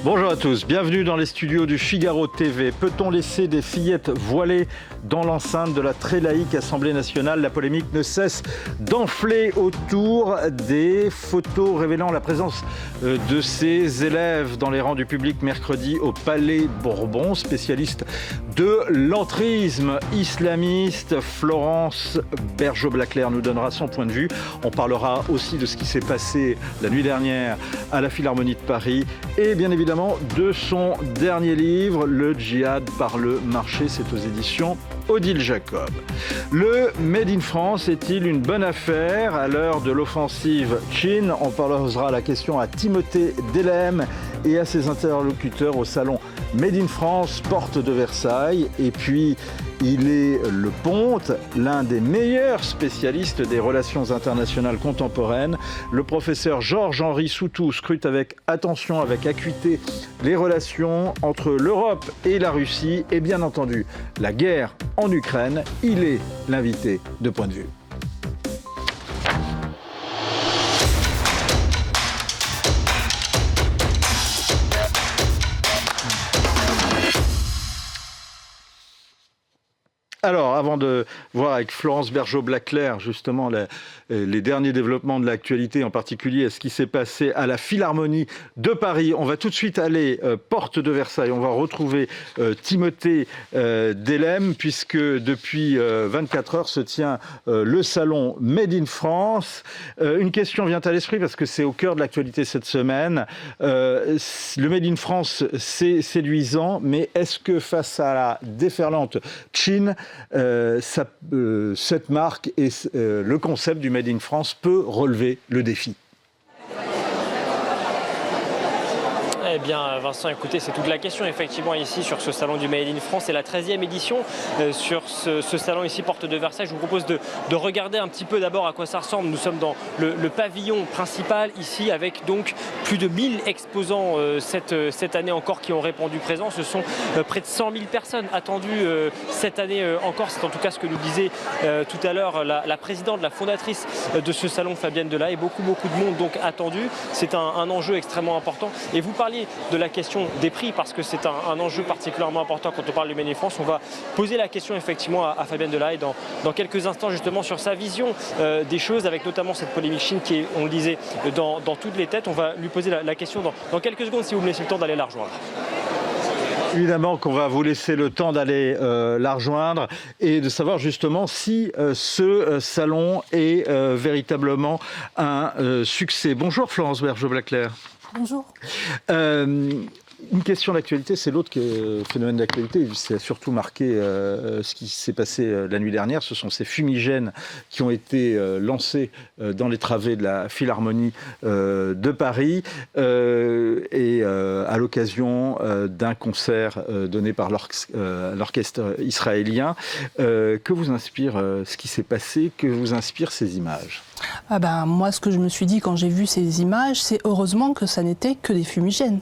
Bonjour à tous, bienvenue dans les studios du Figaro TV. Peut-on laisser des fillettes voilées dans l'enceinte de la très laïque Assemblée nationale? La polémique ne cesse d'enfler autour des photos révélant la présence de ces élèves dans les rangs du public mercredi au Palais Bourbon. Spécialiste de l'entrisme islamiste, Florence Bergeau-Blaclair nous donnera son point de vue. On parlera aussi de ce qui s'est passé la nuit dernière à la Philharmonie de Paris et bien évidemment de son dernier livre, Le djihad par le marché. C'est aux éditions Odile Jacob. Le Made in France est-il une bonne affaire à l'heure de l'offensive Chine? On posera la question à Timothée Delem et à ses interlocuteurs au salon Made in France, porte de Versailles. Et puis, il est le ponte, l'un des meilleurs spécialistes des relations internationales contemporaines. Le professeur Georges-Henri Soutou scrute avec attention, avec acuité, les relations entre l'Europe et la Russie et bien entendu la guerre en Ukraine. Il est l'invité de Point de vue. Alors, avant de voir avec Florence Bergeau-Blaclair justement les derniers développements de l'actualité, en particulier ce qui s'est passé à la Philharmonie de Paris, on va tout de suite aller porte de Versailles. On va retrouver Timothée Delem, puisque depuis 24 heures se tient le salon Made in France. Une question vient à l'esprit parce que c'est au cœur de l'actualité cette semaine. Le Made in France, c'est séduisant, mais est-ce que face à la déferlante Chine, cette marque et le concept du Made in France peut relever le défi? Eh bien, Vincent, écoutez, c'est toute la question, effectivement, ici, sur ce salon du Made in France. C'est la 13e édition sur ce salon ici, porte de Versailles. Je vous propose de regarder un petit peu d'abord à quoi ça ressemble. Nous sommes dans le pavillon principal, ici, avec donc plus de 1000 exposants cette année encore qui ont répondu présent. Ce sont près de 100 000 personnes attendues cette année encore. C'est en tout cas ce que nous disait tout à l'heure la présidente, la fondatrice de ce salon, Fabienne Delahaye. Beaucoup de monde donc attendu. C'est un enjeu extrêmement important. Et vous parliez de la question des prix parce que c'est un enjeu particulièrement important quand on parle du Made in France. On va poser la question effectivement à Fabienne Delahaye dans quelques instants justement sur sa vision des choses, avec notamment cette polémique Chine qui est, on le disait, dans toutes les têtes. On va lui poser la question dans quelques secondes si vous me laissez le temps d'aller la rejoindre. Évidemment qu'on va vous laisser le temps d'aller la rejoindre et de savoir justement si ce salon est véritablement un succès. Bonjour Florence Bergeau-Blaclair. Bonjour. Une question d'actualité, c'est l'autre phénomène d'actualité. C'est surtout marqué ce qui s'est passé la nuit dernière. Ce sont ces fumigènes qui ont été lancés dans les travées de la Philharmonie de Paris et à l'occasion d'un concert donné par l'orchestre israélien. Que vous inspire ce qui s'est passé? Que vous inspirent ces images? Moi, ce que je me suis dit quand j'ai vu ces images, c'est heureusement que ça n'était que des fumigènes.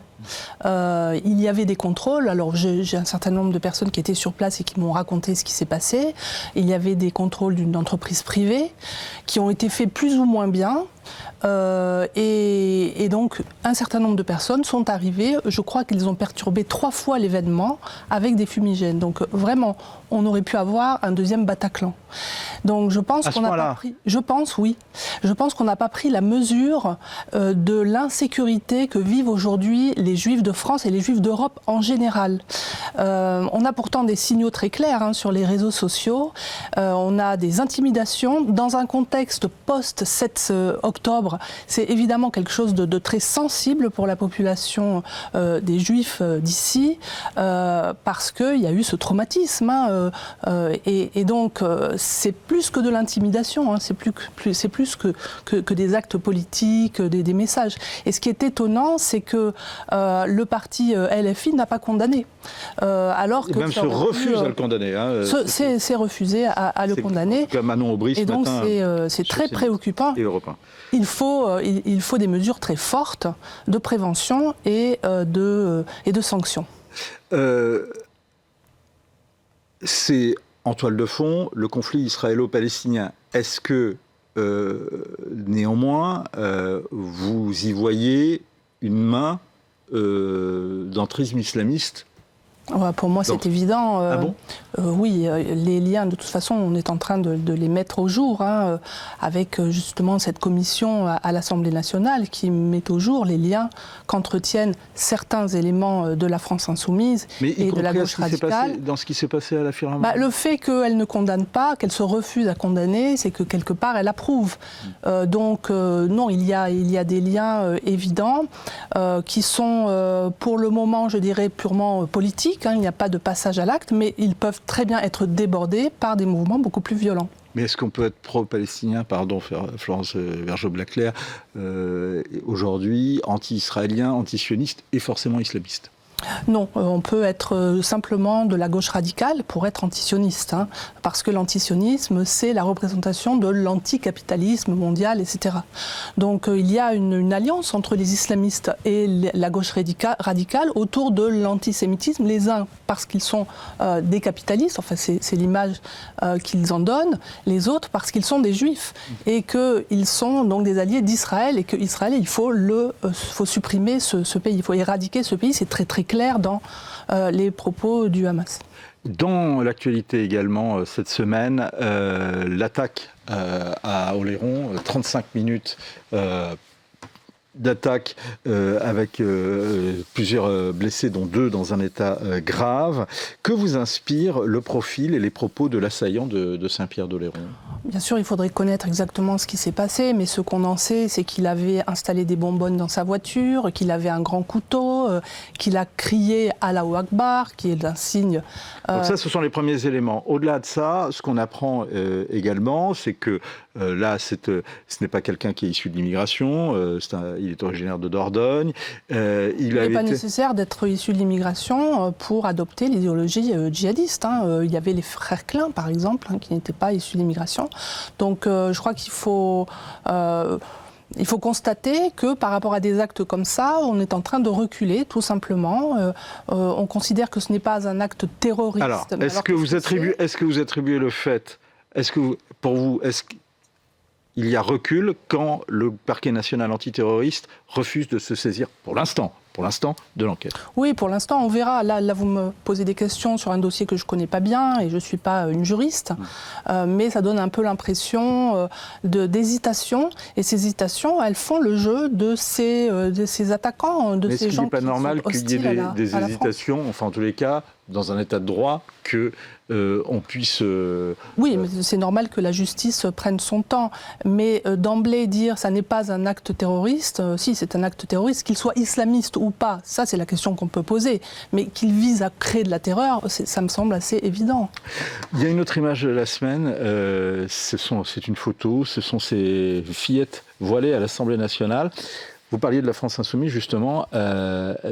Il y avait des contrôles. Alors, j'ai un certain nombre de personnes qui étaient sur place et qui m'ont raconté ce qui s'est passé. Il y avait des contrôles d'une entreprise privée qui ont été faits plus ou moins bien. Et donc, un certain nombre de personnes sont arrivées. Je crois qu'ils ont perturbé 3 fois l'événement avec des fumigènes. Donc, vraiment, on aurait pu avoir un deuxième Bataclan. Donc, je pense qu'on n'a pas pris. Je pense, oui. Je pense qu'on n'a pas pris la mesure de l'insécurité que vivent aujourd'hui les Juifs de France et les Juifs d'Europe en général. On a pourtant des signaux très clairs sur les réseaux sociaux. On a des intimidations dans un contexte post-7 octobre. C'est évidemment quelque chose de très sensible pour la population des Juifs d'ici, parce qu'il y a eu ce traumatisme. Et donc, c'est plus que de l'intimidation, c'est plus que des actes politiques, des messages. Et ce qui est étonnant, c'est que le parti LFI n'a pas condamné. Alors que même se refuse à le condamner. C'est refusé à le condamner. Comme Manon Aubry et donc c'est très préoccupant. Il faut des mesures très fortes de prévention et de sanctions. C'est en toile de fond le conflit israélo-palestinien. Est-ce que néanmoins vous y voyez une main d'entrisme islamiste? Pour moi, c'est évident. Ah bon? Oui, les liens, de toute façon, on est en train de les mettre au jour, avec justement cette commission à l'Assemblée nationale qui met au jour les liens qu'entretiennent certains éléments de la France insoumise et de la gauche radicale. Dans ce qui s'est passé à la Firmin. Le fait qu'elle ne condamne pas, qu'elle se refuse à condamner, c'est que quelque part, elle approuve. Donc, non, il y a des liens évidents qui sont, pour le moment, je dirais, purement politiques. Il n'y a pas de passage à l'acte, mais ils peuvent très bien être débordés par des mouvements beaucoup plus violents. Mais est-ce qu'on peut être pro-palestinien, pardon Florence Vergeot-Blaclair, aujourd'hui anti-israélien, anti-sioniste et forcément islamiste? Non, on peut être simplement de la gauche radicale pour être antisioniste, parce que l'antisionisme, c'est la représentation de l'anticapitalisme mondial, etc. Donc il y a une alliance entre les islamistes et la gauche radicale autour de l'antisémitisme, les uns parce qu'ils sont des capitalistes, enfin c'est l'image qu'ils en donnent, les autres parce qu'ils sont des juifs, et qu'ils sont donc des alliés d'Israël, et qu'Israël, il faut supprimer ce pays, il faut éradiquer ce pays, c'est très très clair dans les propos du Hamas. Dans l'actualité également, cette semaine, l'attaque à Oléron, 35 minutes d'attaque avec plusieurs blessés, dont 2 dans un état grave. Que vous inspire le profil et les propos de l'assaillant de Saint-Pierre-d'Oléron? Bien sûr, il faudrait connaître exactement ce qui s'est passé, mais ce qu'on en sait, c'est qu'il avait installé des bonbonnes dans sa voiture, qu'il avait un grand couteau, qu'il a crié « Allahu Akbar », qui est un signe... Donc ça, ce sont les premiers éléments. Au-delà de ça, ce qu'on apprend également, c'est que là, ce n'est pas quelqu'un qui est issu de l'immigration, il est originaire de Dordogne. Il n'est pas nécessaire d'être issu de l'immigration pour adopter l'idéologie djihadiste. Il y avait les frères Klein, par exemple, qui n'étaient pas issus de l'immigration. Donc je crois qu'il faut... Il faut constater que par rapport à des actes comme ça, on est en train de reculer, tout simplement. On considère que ce n'est pas un acte terroriste. Alors, est-ce que vous attribuez le fait... Pour vous, est-ce qu'il y a recul quand le parquet national antiterroriste refuse de se saisir, pour l'instant, de l'enquête? Oui, pour l'instant, on verra. Là, vous me posez des questions sur un dossier que je ne connais pas bien et je ne suis pas une juriste. Mais ça donne un peu l'impression d'hésitation. Et ces hésitations, elles font le jeu de ces attaquants, de ces gens qui sont hostiles à la France. Est-ce qu'il n'est pas normal qu'il y ait des hésitations, enfin en tous les cas, dans un état de droit, qu'on puisse... Oui, mais c'est normal que la justice prenne son temps. Mais d'emblée dire ça n'est pas un acte terroriste, si c'est un acte terroriste, qu'il soit islamiste ou pas, ça c'est la question qu'on peut poser. Mais qu'il vise à créer de la terreur, ça me semble assez évident. Il y a une autre image de la semaine, c'est une photo, ce sont ces fillettes voilées à l'Assemblée nationale. Vous parliez de la France insoumise, justement.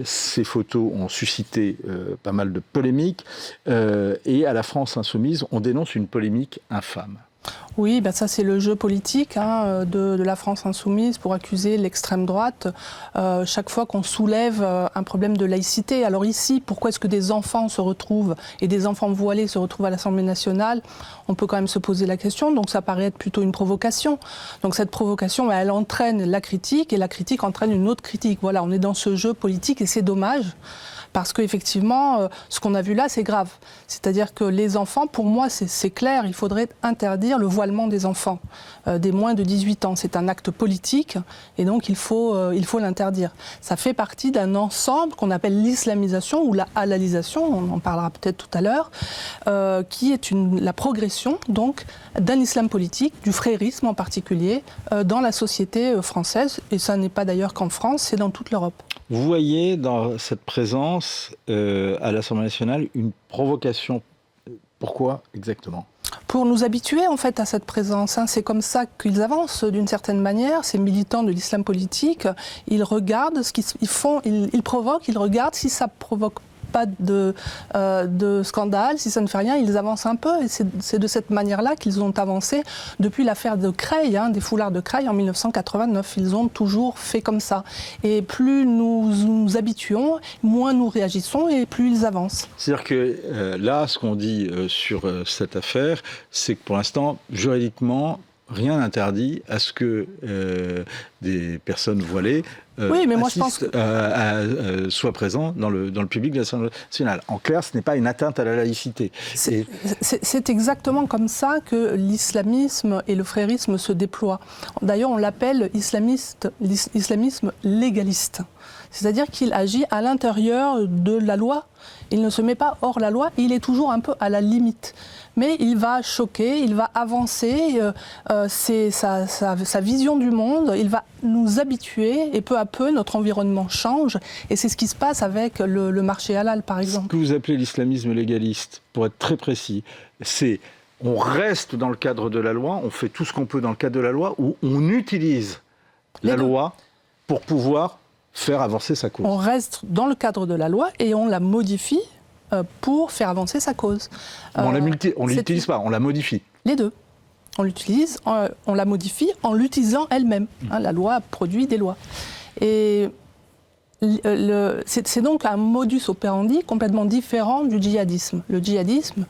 Ces photos ont suscité pas mal de polémiques. Et à la France insoumise, on dénonce une polémique infâme. Oui, ça c'est le jeu politique de la France insoumise pour accuser l'extrême droite chaque fois qu'on soulève un problème de laïcité. Alors ici, pourquoi est-ce que des enfants se retrouvent et des enfants voilés se retrouvent à l'Assemblée nationale? On peut quand même se poser la question, donc ça paraît être plutôt une provocation. Donc cette provocation, elle entraîne la critique et la critique entraîne une autre critique. Voilà, on est dans ce jeu politique et c'est dommage. Parce qu'effectivement, ce qu'on a vu là, c'est grave. C'est-à-dire que les enfants, pour moi, c'est clair, il faudrait interdire le voilement des enfants, des moins de 18 ans. C'est un acte politique et donc il faut l'interdire. Ça fait partie d'un ensemble qu'on appelle l'islamisation ou la halalisation, on en parlera peut-être tout à l'heure, qui est la progression donc d'un islam politique, du frérisme en particulier, dans la société française. Et ça n'est pas d'ailleurs qu'en France, c'est dans toute l'Europe. Vous voyez dans cette présence à l'Assemblée nationale une provocation. Pourquoi exactement? Pour nous habituer en fait à cette présence. C'est comme ça qu'ils avancent d'une certaine manière. Ces militants de l'islam politique, ils regardent ce qu'ils font, ils provoquent, ils regardent si ça provoque pas de scandale, si ça ne fait rien, ils avancent un peu. Et c'est de cette manière-là qu'ils ont avancé depuis l'affaire de Creil, des foulards de Creil en 1989. Ils ont toujours fait comme ça. Et plus nous habituons, moins nous réagissons et plus ils avancent. C'est-à-dire que là, ce qu'on dit sur cette affaire, c'est que pour l'instant, juridiquement, rien n'interdit à ce que des personnes voilées oui, mais moi, je pense soit présent dans le public de l'Assemblée nationale. En clair, ce n'est pas une atteinte à la laïcité. C'est exactement comme ça que l'islamisme et le frérisme se déploient. D'ailleurs, on l'appelle l'islamisme légaliste. C'est-à-dire qu'il agit à l'intérieur de la loi. Il ne se met pas hors la loi, il est toujours un peu à la limite. Mais il va choquer, il va avancer, c'est sa vision du monde, il va nous habituer et peu à peu notre environnement change. Et c'est ce qui se passe avec le marché halal par exemple. Ce que vous appelez l'islamisme légaliste, pour être très précis, c'est on reste dans le cadre de la loi, on fait tout ce qu'on peut dans le cadre de la loi, ou on utilise la loi pour pouvoir faire avancer sa cause. On reste dans le cadre de la loi et on la modifie pour faire avancer sa cause. On ne l'utilise pas, on la modifie. Les deux. On l'utilise, on la modifie en l'utilisant elle-même. La loi produit des lois. Et c'est donc un modus operandi complètement différent du djihadisme. Le djihadisme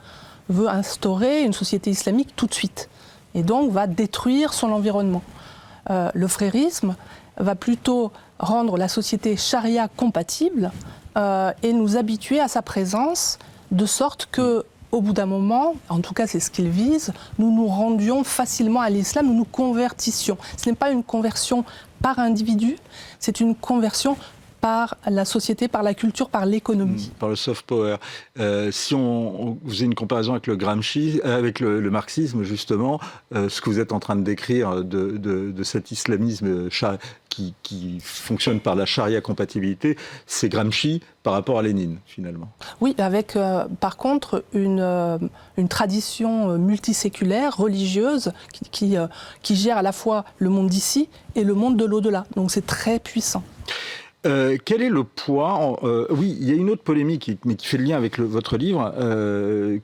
veut instaurer une société islamique tout de suite et donc va détruire son environnement. Le frérisme va plutôt rendre la société charia compatible et nous habituer à sa présence de sorte que, au bout d'un moment, en tout cas c'est ce qu'il vise, nous nous rendions facilement à l'islam, nous nous convertissions. Ce n'est pas une conversion par individu, c'est une conversion par la société, par la culture, par l'économie. Par le soft power. Si on faisait une comparaison avec le Gramsci, avec le marxisme justement, ce que vous êtes en train de décrire de cet islamisme qui fonctionne par la charia compatibilité, c'est Gramsci par rapport à Lénine finalement. Oui, avec par contre une tradition multiséculaire, religieuse, qui gère à la fois le monde d'ici et le monde de l'au-delà. Donc c'est très puissant. Quel est le poids oui, il y a une autre polémique, mais qui fait le lien avec votre livre,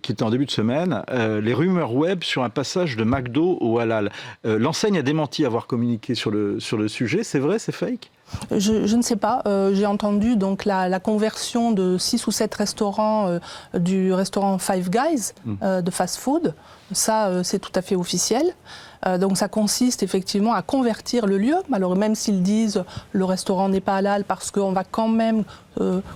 qui était en début de semaine, les rumeurs web sur un passage de McDo au halal. L'enseigne a démenti avoir communiqué sur le sujet. C'est vrai, c'est fake ? Je ne sais pas. J'ai entendu donc la conversion de 6 ou 7 restaurants du restaurant Five Guys de fast-food. Ça, c'est tout à fait officiel. Donc ça consiste effectivement à convertir le lieu. Alors même s'ils disent le restaurant n'est pas halal parce qu'on va quand même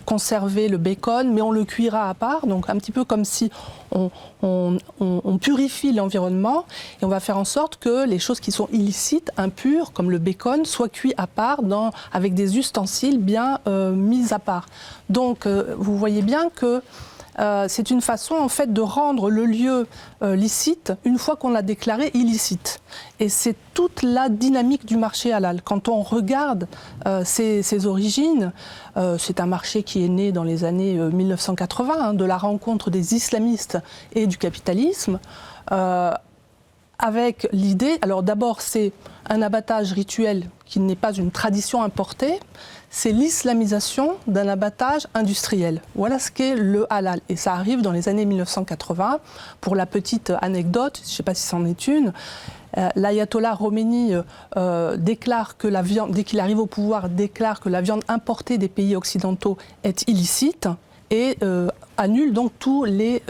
conserver le bacon, mais on le cuira à part. Donc un petit peu comme si on purifie l'environnement et on va faire en sorte que les choses qui sont illicites, impures, comme le bacon, soient cuits à part avec des ustensiles bien mis à part. Donc vous voyez bien que c'est une façon en fait de rendre le lieu licite une fois qu'on l'a déclaré illicite. Et c'est toute la dynamique du marché halal. Quand on regarde ses origines, c'est un marché qui est né dans les années 1980, de la rencontre des islamistes et du capitalisme, avec l'idée, alors d'abord c'est un abattage rituel qui n'est pas une tradition importée, c'est l'islamisation d'un abattage industriel. Voilà ce qu'est le halal. Et ça arrive dans les années 1980. Pour la petite anecdote, je ne sais pas si c'en est une, l'ayatollah Khomeini déclare que la viande, dès qu'il arrive au pouvoir, déclare que la viande importée des pays occidentaux est illicite et annule donc tous les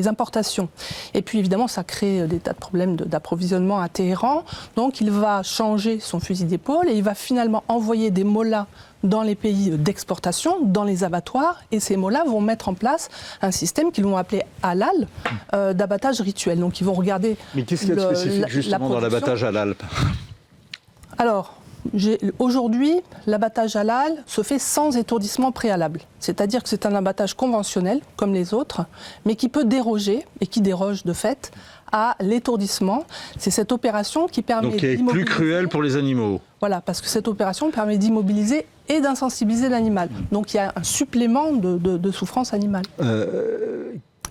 importations. Et puis évidemment, ça crée des tas de problèmes d'approvisionnement à Téhéran. Donc il va changer son fusil d'épaule et il va finalement envoyer des mollahs dans les pays d'exportation, dans les abattoirs. Et ces mollahs vont mettre en place un système qu'ils vont appeler halal, d'abattage rituel. Donc ils vont regarder. Mais qu'est-ce qu'il y a de spécifique justement dans l'abattage halal ? Alors, aujourd'hui, l'abattage halal se fait sans étourdissement préalable. C'est-à-dire que c'est un abattage conventionnel, comme les autres, mais qui peut déroger, et qui déroge de fait, à l'étourdissement. C'est cette opération qui permet d'immobiliser... Donc, qui est plus cruelle pour les animaux. Voilà, parce que cette opération permet d'immobiliser et d'insensibiliser l'animal. Donc, il y a un supplément de souffrance animale.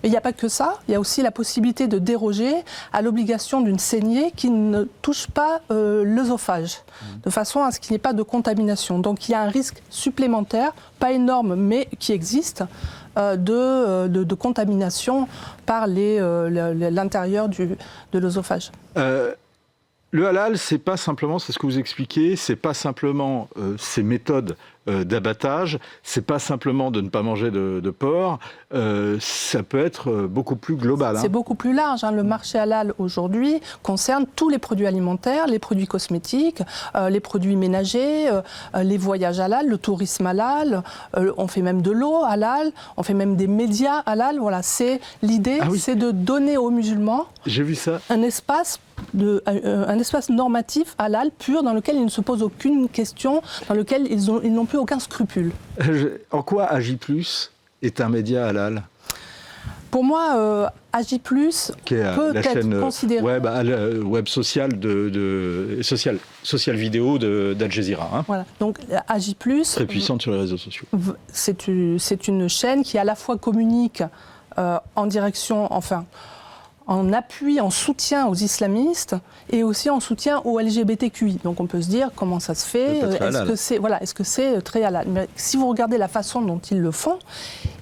Et il n'y a pas que ça, il y a aussi la possibilité de déroger à l'obligation d'une saignée qui ne touche pas l'œsophage, de façon à ce qu'il n'y ait pas de contamination. Donc il y a un risque supplémentaire, pas énorme, mais qui existe, de contamination par l'intérieur de l'œsophage. Le halal, c'est pas simplement, c'est ce que vous expliquez, c'est pas simplement ces méthodes d'abattage, c'est pas simplement de ne pas manger de porc, ça peut être beaucoup plus global. C'est beaucoup plus large. Le marché halal aujourd'hui concerne tous les produits alimentaires, les produits cosmétiques, les produits ménagers, les voyages halal, le tourisme halal, on fait même de l'eau halal, on fait même des médias halal. Voilà, c'est l'idée, c'est de donner aux musulmans J'ai vu ça. un espace normatif halal pur dans lequel ils ne se posent aucune question, dans lequel ils n'ont plus aucun scrupule. En quoi Agi+ est un média halal ? Pour moi, Agi+ peut être considéré... web social social vidéo d'Al Jazeera. Voilà. Donc Agi+, très puissante sur les réseaux sociaux. C'est une chaîne qui à la fois communique en direction, en appui, en soutien aux islamistes et aussi en soutien aux LGBTQI. Donc on peut se dire comment ça se fait, est-ce que c'est très halal. Mais si vous regardez la façon dont ils le font,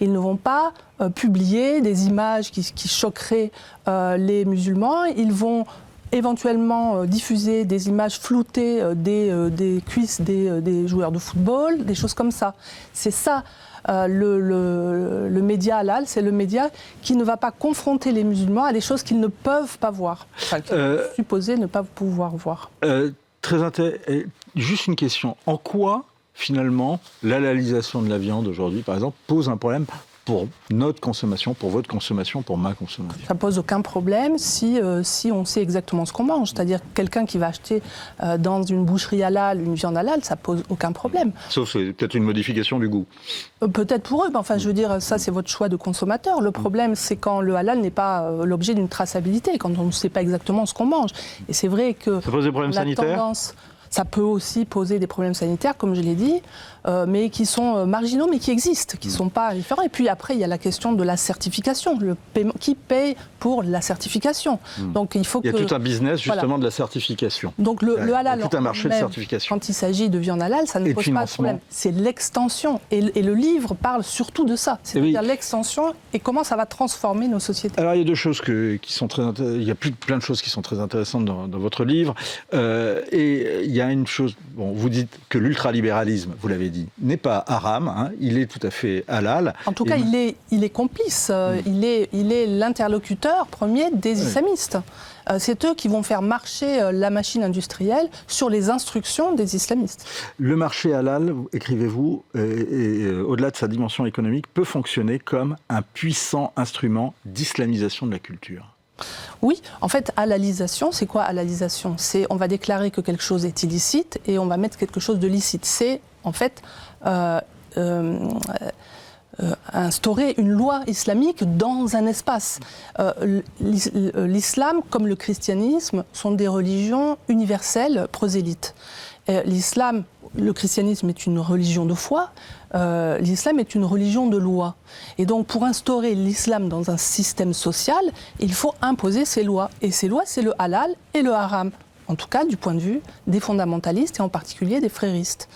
ils ne vont pas publier des images qui choqueraient les musulmans, ils vont éventuellement diffuser des images floutées des cuisses des joueurs de football, des choses comme ça. C'est ça. Le média halal, c'est le média qui ne va pas confronter les musulmans à des choses qu'ils ne peuvent pas voir, qu'ils sont supposés ne pas pouvoir voir. Juste une question. En quoi, finalement, l'halalisation de la viande aujourd'hui, par exemple, pose un problème pour notre consommation, pour votre consommation, pour ma consommation? Ça ne pose aucun problème si on sait exactement ce qu'on mange. C'est-à-dire quelqu'un qui va acheter dans une boucherie halal une viande halal, ça ne pose aucun problème. Sauf c'est peut-être une modification du goût. Peut-être pour eux, mais je veux dire, ça c'est votre choix de consommateur. Le problème, c'est quand le halal n'est pas l'objet d'une traçabilité, quand on ne sait pas exactement ce qu'on mange. Et c'est vrai que ça pose des problèmes sanitaires. Ça peut aussi poser des problèmes sanitaires, comme je l'ai dit, mais qui sont marginaux, mais qui existent, qui ne sont pas différents. Et puis après, il y a la question de la certification. Qui paye pour la certification? Donc, il y a tout un business, justement, de la certification. Donc le halal, tout un marché de certification. Quand il s'agit de viande halal, ça ne pose pas de problème. C'est l'extension. Et le livre parle surtout de ça. C'est-à-dire l'extension et comment ça va transformer nos sociétés. Alors, il y a deux choses qui sont très intéressantes. Il y a plein de choses qui sont très intéressantes dans votre livre. Et il y a une chose, vous dites que l'ultralibéralisme, vous l'avez dit, n'est pas haram, il est tout à fait halal. En tout cas, il est complice, il est l'interlocuteur premier des islamistes. C'est eux qui vont faire marcher la machine industrielle sur les instructions des islamistes. Le marché halal, écrivez-vous, au-delà de sa dimension économique, peut fonctionner comme un puissant instrument d'islamisation de la culture. Oui, en fait, halalisation, c'est quoi halalisation? C'est on va déclarer que quelque chose est illicite et on va mettre quelque chose de licite. C'est en fait instaurer une loi islamique dans un espace. L'islam, comme le christianisme, sont des religions universelles prosélytes. L'islam, le christianisme est une religion de foi, l'islam est une religion de loi. Et donc pour instaurer l'islam dans un système social, il faut imposer ces lois. Et ces lois, c'est le halal et le haram. En tout cas, du point de vue des fondamentalistes et en particulier des fréristes.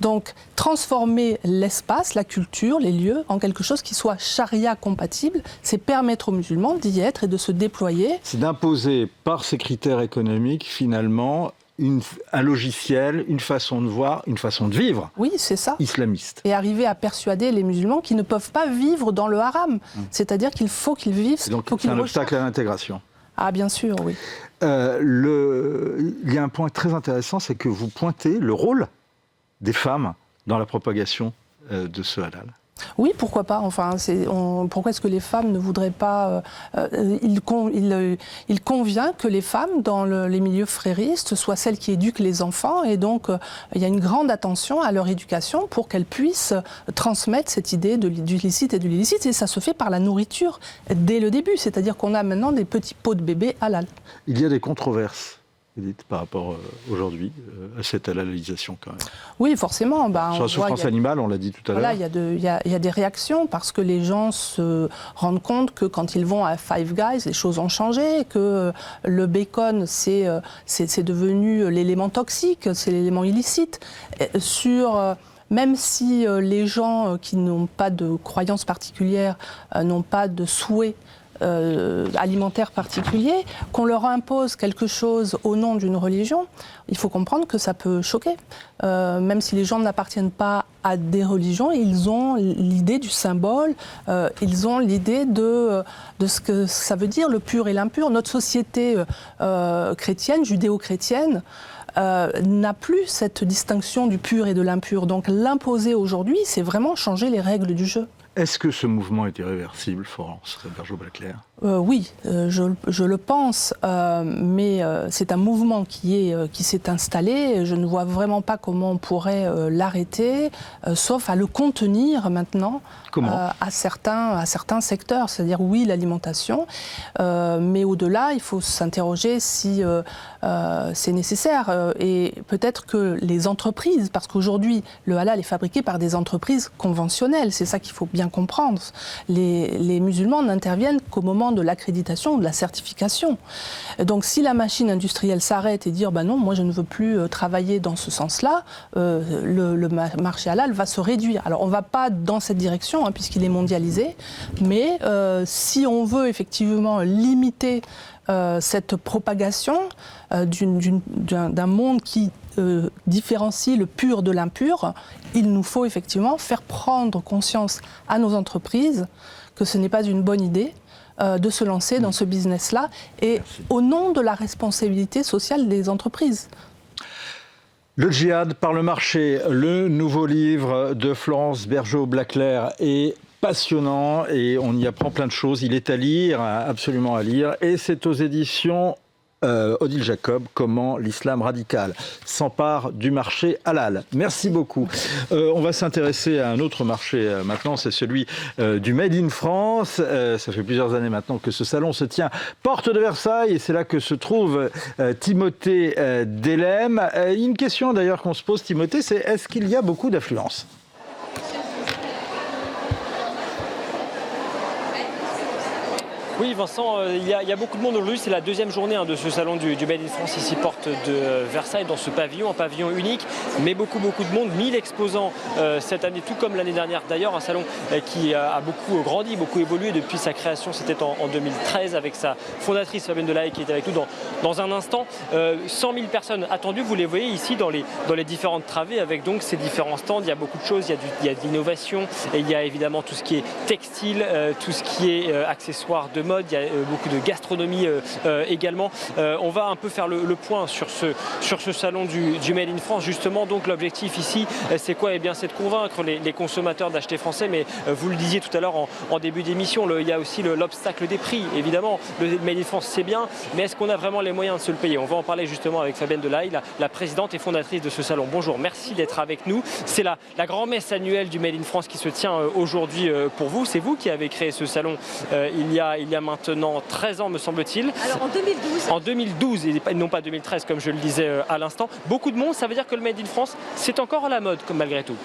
Donc, transformer l'espace, la culture, les lieux, en quelque chose qui soit charia compatible, c'est permettre aux musulmans d'y être et de se déployer. C'est d'imposer par ces critères économiques, finalement, un logiciel, une façon de voir, une façon de vivre. Oui, c'est ça. Islamiste. Et arriver à persuader les musulmans qui ne peuvent pas vivre dans le haram. C'est-à-dire qu'il faut qu'ils vivent. Et donc, c'est un obstacle à l'intégration. Ah, bien sûr, oui. Il y a un point très intéressant, c'est que vous pointez le rôle des femmes dans la propagation de ce halal. Oui, pourquoi pas. Pourquoi est-ce que les femmes ne voudraient pas... il convient que les femmes, dans les milieux fréristes, soient celles qui éduquent les enfants. Et donc, il y a une grande attention à leur éducation pour qu'elles puissent transmettre cette idée du licite et de l'illicite. Et ça se fait par la nourriture dès le début. C'est-à-dire qu'on a maintenant des petits pots de bébés halal. Il y a des controverses par rapport aujourd'hui à cette halalisation quand même. Oui, forcément. Sur la souffrance animale, on l'a dit tout à l'heure. Il y a des réactions parce que les gens se rendent compte que quand ils vont à Five Guys, les choses ont changé, que le bacon, c'est devenu l'élément toxique, c'est l'élément illicite. Même si les gens qui n'ont pas de croyances particulières, n'ont pas de souhait alimentaire particulier, qu'on leur impose quelque chose au nom d'une religion, il faut comprendre que ça peut choquer. Même si les gens n'appartiennent pas à des religions, ils ont l'idée du symbole, ils ont l'idée de ce que ça veut dire, le pur et l'impur. Notre société chrétienne, judéo-chrétienne, n'a plus cette distinction du pur et de l'impur. Donc l'imposer aujourd'hui, c'est vraiment changer les règles du jeu. Est-ce que ce mouvement est irréversible, Florence Bergeaud-Blaclair ? Oui, je le pense, mais c'est un mouvement qui s'est installé. Je ne vois vraiment pas comment on pourrait l'arrêter, sauf à le contenir maintenant. Comment ? À certains secteurs, c'est-à-dire oui, l'alimentation, mais au-delà, il faut s'interroger si c'est nécessaire. Et peut-être que les entreprises, parce qu'aujourd'hui, le halal est fabriqué par des entreprises conventionnelles, c'est ça qu'il faut bien comprendre. Les musulmans n'interviennent qu'au moment de l'accréditation ou de la certification. Donc si la machine industrielle s'arrête et dire bah non, moi je ne veux plus travailler dans ce sens-là, le marché halal va se réduire. Alors on ne va pas dans cette direction puisqu'il est mondialisé, mais si on veut effectivement limiter cette propagation d'un monde qui différencie le pur de l'impur, il nous faut effectivement faire prendre conscience à nos entreprises que ce n'est pas une bonne idée de se lancer dans ce business-là, et au nom de la responsabilité sociale des entreprises. Le djihad par le marché, le nouveau livre de Florence Bergeaud-Blaclair est passionnant et on y apprend plein de choses. Il est à lire, absolument à lire, et c'est aux éditions Odile Jacob, comment l'islam radical s'empare du marché halal. Merci beaucoup. On va s'intéresser à un autre marché maintenant, c'est celui du Made in France. Ça fait plusieurs années maintenant que ce salon se tient porte de Versailles et c'est là que se trouve Timothée Delem. Une question d'ailleurs qu'on se pose, Timothée, c'est est-ce qu'il y a beaucoup d'affluence ? Oui, Vincent, il y a beaucoup de monde aujourd'hui. C'est la deuxième journée de ce salon du Made in France, ici porte de Versailles, dans ce pavillon, un pavillon unique, mais beaucoup de monde. 1000 exposants cette année, tout comme l'année dernière. D'ailleurs, un salon qui a beaucoup grandi, beaucoup évolué depuis sa création. C'était en 2013 avec sa fondatrice Fabienne Delahaye qui est avec nous dans un instant. 100 000 personnes attendues, vous les voyez ici dans les différentes travées avec donc ces différents stands. Il y a beaucoup de choses, il y a de l'innovation, et il y a évidemment tout ce qui est textile, tout ce qui est accessoires de mode, il y a beaucoup de gastronomie également. On va un peu faire le point sur ce salon du Made in France. Justement, donc l'objectif ici, c'est quoi ? Eh bien, c'est de convaincre les consommateurs d'acheter français, mais vous le disiez tout à l'heure en début d'émission, il y a aussi l'obstacle des prix. Évidemment, le Made in France, c'est bien, mais est-ce qu'on a vraiment les moyens de se le payer ? On va en parler justement avec Fabienne Delahaye, la présidente et fondatrice de ce salon. Bonjour, merci d'être avec nous. C'est la grand-messe annuelle du Made in France qui se tient aujourd'hui pour vous. C'est vous qui avez créé ce salon il y a maintenant 13 ans, me semble-t-il. Alors en 2012. En 2012, et non pas 2013, comme je le disais à l'instant. Beaucoup de monde, ça veut dire que le Made in France, c'est encore à la mode, malgré tout.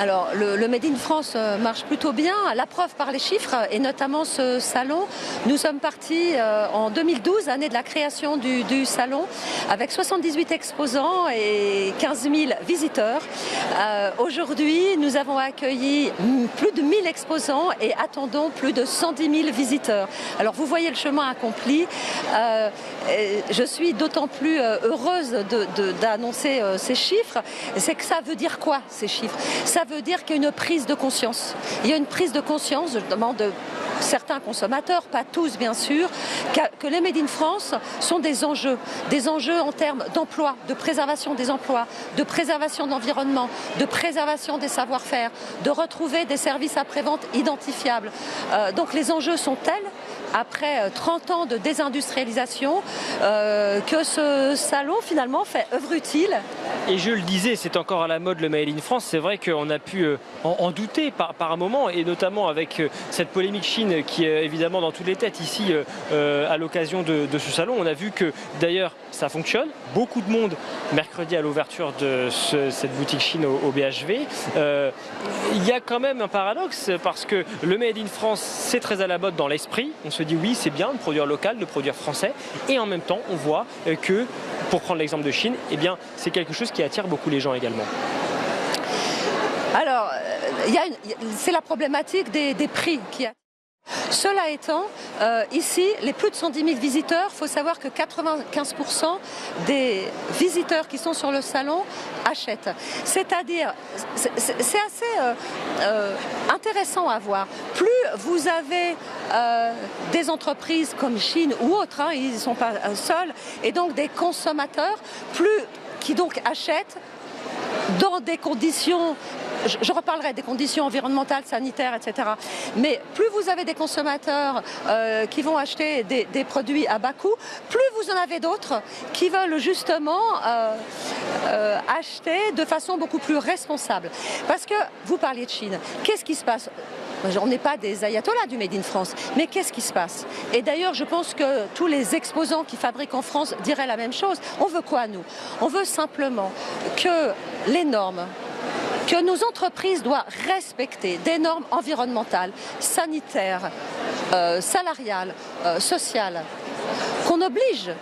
Alors le Made in France marche plutôt bien, la preuve par les chiffres, et notamment ce salon. Nous sommes partis en 2012, année de la création du salon, avec 78 exposants et 15 000 visiteurs. Aujourd'hui, nous avons accueilli plus de 1000 exposants et attendons plus de 110 000 visiteurs. Alors vous voyez le chemin accompli. Je suis d'autant plus heureuse d'annoncer ces chiffres. C'est que ça veut dire quoi, ces chiffres ? Ça veut dire qu'il y a une prise de conscience. Il y a une prise de conscience, notamment de certains consommateurs, pas tous bien sûr, que les Made in France sont des enjeux en termes d'emploi, de préservation des emplois, de préservation de l'environnement, de préservation des savoir-faire, de retrouver des services après-vente identifiables. Donc les enjeux sont tels, après 30 ans de désindustrialisation, que ce salon finalement fait œuvre utile. Et je le disais, c'est encore à la mode le Made in France. C'est vrai qu'on a pu en douter par un moment, et notamment avec cette polémique Chine qui est évidemment dans toutes les têtes ici à l'occasion de ce salon. On a vu que d'ailleurs ça fonctionne. Beaucoup de monde mercredi à l'ouverture de cette boutique Chine au BHV. Il y a quand même un paradoxe parce que le Made in France, c'est très à la mode dans l'esprit. On se dit oui, c'est bien de produire local, de produire français, et en même temps on voit que, pour prendre l'exemple de Chine, eh bien, c'est quelque chose qui attire beaucoup les gens également. Alors, c'est la problématique des prix qui Cela étant, ici, les plus de 110 000 visiteurs, il faut savoir que 95% des visiteurs qui sont sur le salon achètent. C'est-à-dire, c'est assez intéressant à voir. Plus vous avez des entreprises comme Chine ou autres, hein, ils ne sont pas seuls, et donc des consommateurs, qui donc achètent dans des conditions, je reparlerai des conditions environnementales, sanitaires, etc. Mais plus vous avez des consommateurs qui vont acheter des produits à bas coût, plus vous en avez d'autres qui veulent justement acheter de façon beaucoup plus responsable. Parce que vous parliez de Chine, qu'est-ce qui se passe ? On n'est pas des ayatollahs du Made in France, mais qu'est-ce qui se passe? Et d'ailleurs, je pense que tous les exposants qui fabriquent en France diraient la même chose. On veut quoi, nous? On veut simplement que les normes que nos entreprises doivent respecter, des normes environnementales, sanitaires, salariales, sociales, qu'on oblige,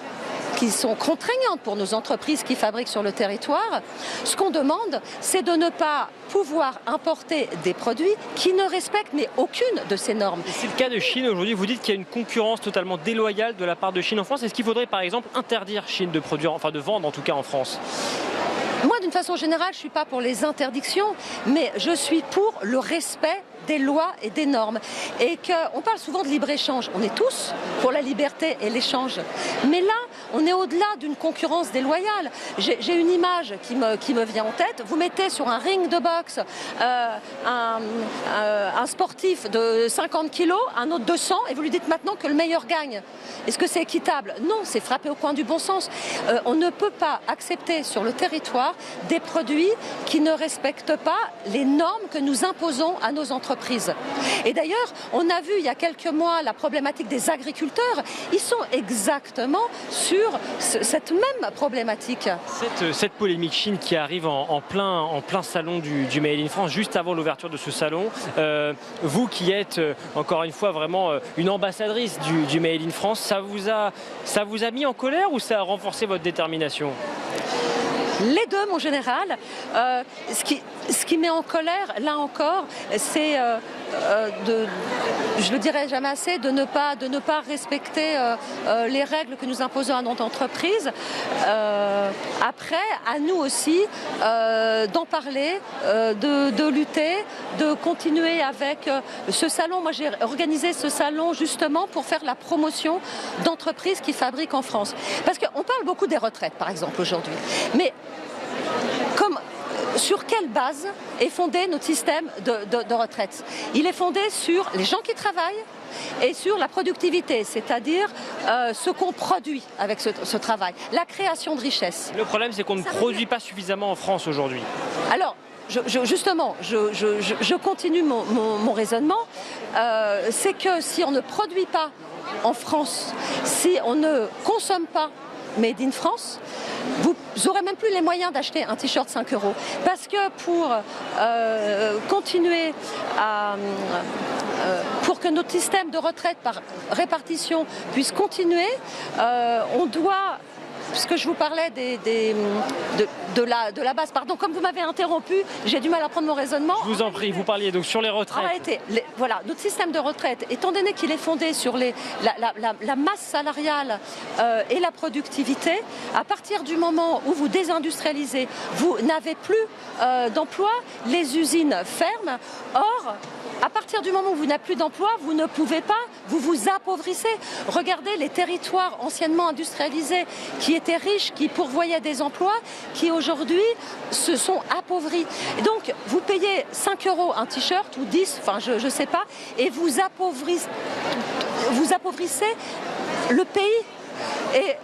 qui sont contraignantes pour nos entreprises qui fabriquent sur le territoire. Ce qu'on demande, c'est de ne pas pouvoir importer des produits qui ne respectent mais aucune de ces normes. C'est le cas de Chine aujourd'hui. Vous dites qu'il y a une concurrence totalement déloyale de la part de Chine en France. Est-ce qu'il faudrait par exemple interdire Chine de produire, enfin de vendre en tout cas en France? Moi, d'une façon générale, je ne suis pas pour les interdictions, mais je suis pour le respect des lois et des normes. Et qu'on parle souvent de libre-échange. On est tous pour la liberté et l'échange. Mais là, on est au-delà d'une concurrence déloyale. J'ai une image qui me vient en tête. Vous mettez sur un ring de boxe un sportif de 50 kilos, un autre de 100, et vous lui dites maintenant que le meilleur gagne. Est-ce que c'est équitable? Non, c'est frappé au coin du bon sens. On ne peut pas accepter sur le territoire des produits qui ne respectent pas les normes que nous imposons à nos entreprises. Et d'ailleurs, on a vu il y a quelques mois la problématique des agriculteurs. Ils sont exactement sur cette même problématique. Cette polémique Chine qui arrive en plein salon du Made in France, juste avant l'ouverture de ce salon, vous qui êtes encore une fois vraiment une ambassadrice du Made in France, ça vous a mis en colère ou ça a renforcé votre détermination? Les deux, mon général. Ce qui met en colère, là encore, c'est, je le dirai jamais assez, de ne pas respecter les règles que nous imposons à notre entreprise. Après, à nous aussi d'en parler, de lutter, de continuer avec ce salon. Moi, j'ai organisé ce salon justement pour faire la promotion d'entreprises qui fabriquent en France. Parce qu'on parle beaucoup des retraites, par exemple, aujourd'hui. Mais sur quelle base est fondé notre système de retraite? Il est fondé sur les gens qui travaillent et sur la productivité, c'est-à-dire ce qu'on produit avec ce travail, la création de richesse. Le problème, c'est qu'on ne produit pas suffisamment en France aujourd'hui. Alors, justement, je continue mon raisonnement. C'est que si on ne produit pas en France, si on ne consomme pas Made in France, vous n'aurez même plus les moyens d'acheter un t-shirt 5 €. Parce que pour continuer pour que notre système de retraite par répartition puisse continuer, on doit... Puisque je vous parlais de la base. Pardon, comme vous m'avez interrompu, j'ai du mal à prendre mon raisonnement. Je vous en prie, vous parliez donc sur les retraites. Arrêtez. Voilà, notre système de retraite, étant donné qu'il est fondé sur la masse salariale et la productivité, à partir du moment où vous désindustrialisez, vous n'avez plus d'emploi, les usines ferment. Or, à partir du moment où vous n'avez plus d'emploi, vous ne pouvez pas, vous vous appauvrissez. Regardez les territoires anciennement industrialisés qui étaient riches, qui pourvoyaient des emplois, qui aujourd'hui se sont appauvris. Et donc, vous payez 5 € un t-shirt ou 10, enfin je ne sais pas, et vous appauvrissez le pays. Et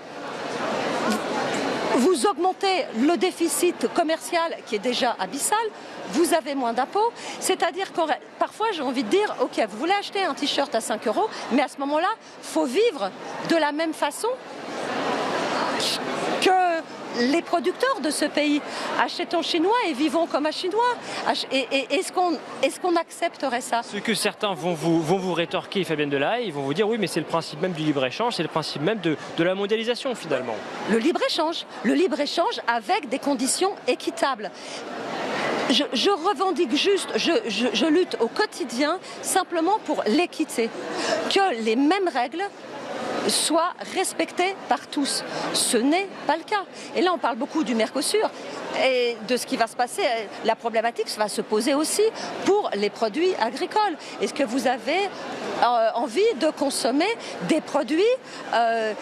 vous augmentez le déficit commercial qui est déjà abyssal, vous avez moins d'impôts, c'est-à-dire que parfois j'ai envie de dire, ok, vous voulez acheter un t-shirt à 5 €, mais à ce moment-là, il faut vivre de la même façon que les producteurs de ce pays. Achetons chinois et vivons comme un chinois. Est-ce qu'on accepterait ça? Ce que certains vont vous rétorquer, Fabienne Delahaye, ils vont vous dire oui, mais c'est le principe même du libre-échange, c'est le principe même de la mondialisation finalement. Le libre-échange avec des conditions équitables. Je revendique juste, je lutte au quotidien simplement pour l'équité, que les mêmes règles soient respectées par tous. Ce n'est pas le cas. Et là, on parle beaucoup du Mercosur et de ce qui va se passer. La problématique va se poser aussi pour les produits agricoles. Est-ce que vous avez envie de consommer des produits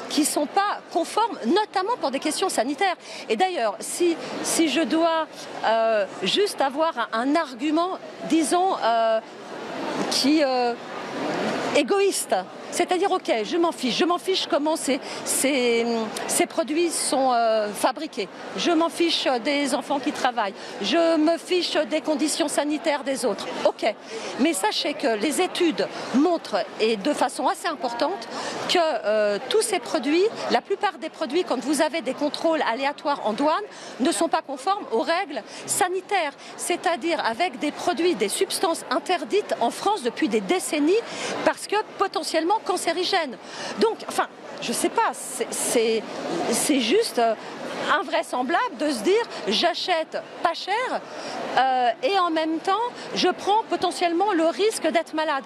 qui ne sont pas conformes, notamment pour des questions sanitaires? Et d'ailleurs, si je dois juste avoir un argument, disons, qui égoïste, c'est-à-dire, ok, je m'en fiche comment ces produits sont fabriqués, je m'en fiche des enfants qui travaillent, je me fiche des conditions sanitaires des autres, ok. Mais sachez que les études montrent, et de façon assez importante, que tous ces produits, la plupart des produits, quand vous avez des contrôles aléatoires en douane, ne sont pas conformes aux règles sanitaires, c'est-à-dire avec des produits, des substances interdites en France depuis des décennies, parce que potentiellement cancérigène. Donc, enfin, je sais pas, c'est juste invraisemblable de se dire j'achète pas cher et en même temps je prends potentiellement le risque d'être malade.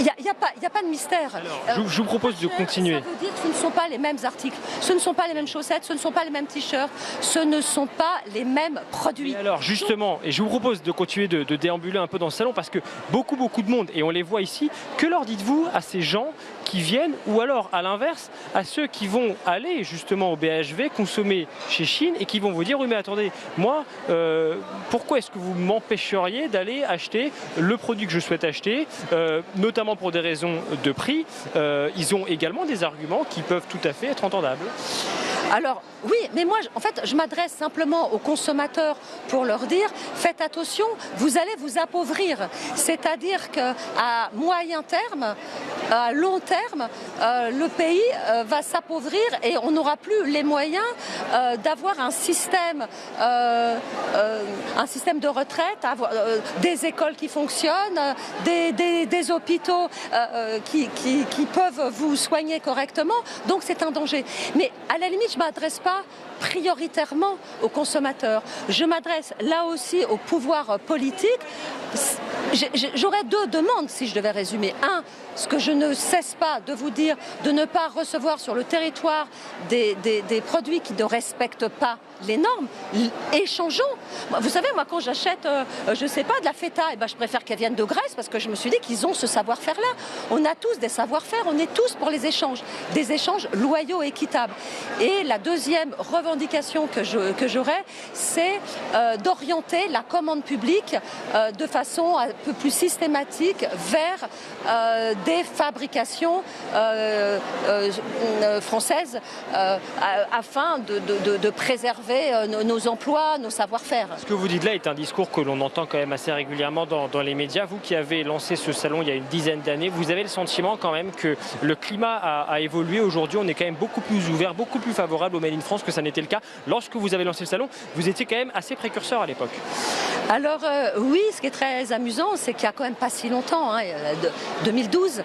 Il n'y a pas de mystère. Alors, je vous propose de continuer. Ça veut dire que ce ne sont pas les mêmes articles, ce ne sont pas les mêmes chaussettes, ce ne sont pas les mêmes t-shirts, ce ne sont pas les mêmes produits. Et alors justement, et je vous propose de continuer de déambuler un peu dans le salon parce que beaucoup de monde, et on les voit ici, que leur dites-vous à ces gens qui viennent, ou alors à l'inverse, à ceux qui vont aller justement au BHV consommer chez Chine et qui vont vous dire oui mais attendez, moi pourquoi est-ce que vous m'empêcheriez d'aller acheter le produit que je souhaite acheter, notamment pour des raisons de prix. Ils ont également des arguments qui peuvent tout à fait être entendables. Alors oui, mais moi en fait je m'adresse simplement aux consommateurs pour leur dire faites attention, vous allez vous appauvrir. C'est-à-dire qu'à moyen terme, à long terme, le pays va s'appauvrir et on n'aura plus les moyens d'avoir un système de retraite, des écoles qui fonctionnent, des hôpitaux qui peuvent vous soigner correctement. Donc c'est un danger. Mais à la limite, je ne m'adresse pas prioritairement aux consommateurs. Je m'adresse là aussi au pouvoir politique. J'aurais deux demandes si je devais résumer. Un, ce que je ne cesse pas de vous dire, de ne pas recevoir sur le territoire des produits qui ne respectent pas les normes. Échangeons. Vous savez, moi quand j'achète, je ne sais pas, de la feta, eh ben, je préfère qu'elle vienne de Grèce parce que je me suis dit qu'ils ont ce savoir-faire-là. On a tous des savoir-faire, on est tous pour les échanges. Des échanges loyaux et équitables. Et la deuxième revendication que j'aurais, c'est d'orienter la commande publique de façon un peu plus systématique vers des fabrications françaises afin de préserver nos emplois, nos savoir-faire. Ce que vous dites là est un discours que l'on entend quand même assez régulièrement dans les médias. Vous qui avez lancé ce salon il y a une dizaine d'années, vous avez le sentiment quand même que le climat a évolué. Aujourd'hui, on est quand même beaucoup plus ouvert, beaucoup plus favorable au Made in France que ça n'était le cas. Lorsque vous avez lancé le salon, vous étiez quand même assez précurseur à l'époque. Alors oui, ce qui est très amusant, c'est qu'il n'y a quand même pas si longtemps, 2012,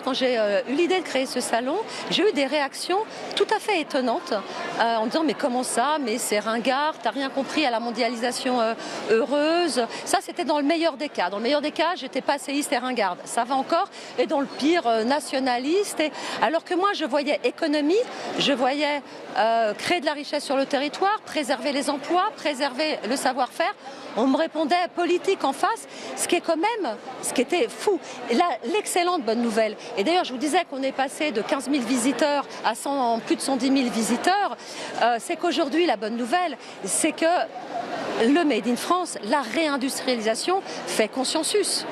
quand j'ai eu l'idée de créer ce salon, j'ai eu des réactions tout à fait étonnantes en disant mais comment ça, mais c'est ringard, t'as rien compris à la mondialisation heureuse. Ça c'était dans le meilleur des cas. Dans le meilleur des cas, j'étais passéiste et ringarde, ça va encore, et dans le pire nationaliste. Alors que moi je voyais économie, je voyais créer de la richesse sur le territoire, préserver les emplois, préserver le savoir-faire. On me répondait politique en face, ce qui était fou. Et là, l'excellente bonne nouvelle, et d'ailleurs je vous disais qu'on est passé de 15 000 visiteurs à plus de 110 000 visiteurs, c'est qu'aujourd'hui la bonne nouvelle, c'est que le Made in France, la réindustrialisation fait consensus.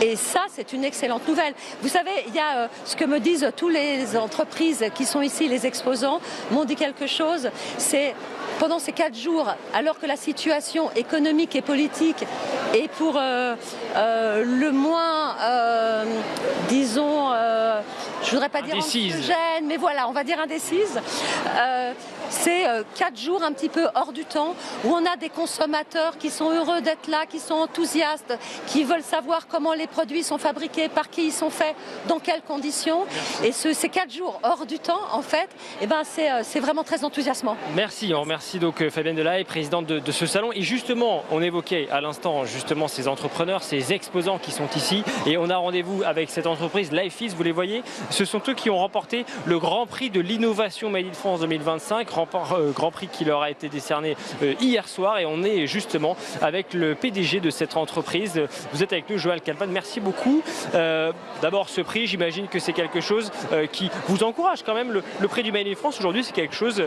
Et ça, c'est une excellente nouvelle. Vous savez, il y a ce que me disent toutes les entreprises qui sont ici, les exposants, m'ont dit quelque chose, c'est pendant ces 4 jours, alors que la situation économique et politique est pour le moins, disons, je voudrais pas dire anxiogène, mais voilà, on va dire indécise. C'est 4 jours un petit peu hors du temps, où on a des consommateurs qui sont heureux d'être là, qui sont enthousiastes, qui veulent savoir comment les produits sont fabriqués, par qui ils sont faits, dans quelles conditions. Et ces 4 jours hors du temps, en fait, eh ben, c'est vraiment très enthousiasmant. Merci, on remercie donc Fabienne Delahaye, présidente de ce salon. Et justement, on évoquait à l'instant justement ces entrepreneurs, ces exposants qui sont ici. Et on a rendez-vous avec cette entreprise Lifeease, vous les voyez. Ce sont eux qui ont remporté le Grand Prix de l'innovation Made in France 2025. Grand Prix qui leur a été décerné hier soir, et on est justement avec le PDG de cette entreprise. Vous êtes avec nous, Joël Calvan, merci beaucoup. D'abord ce prix, j'imagine que c'est quelque chose qui vous encourage quand même. Le prix du Made in France aujourd'hui, c'est quelque chose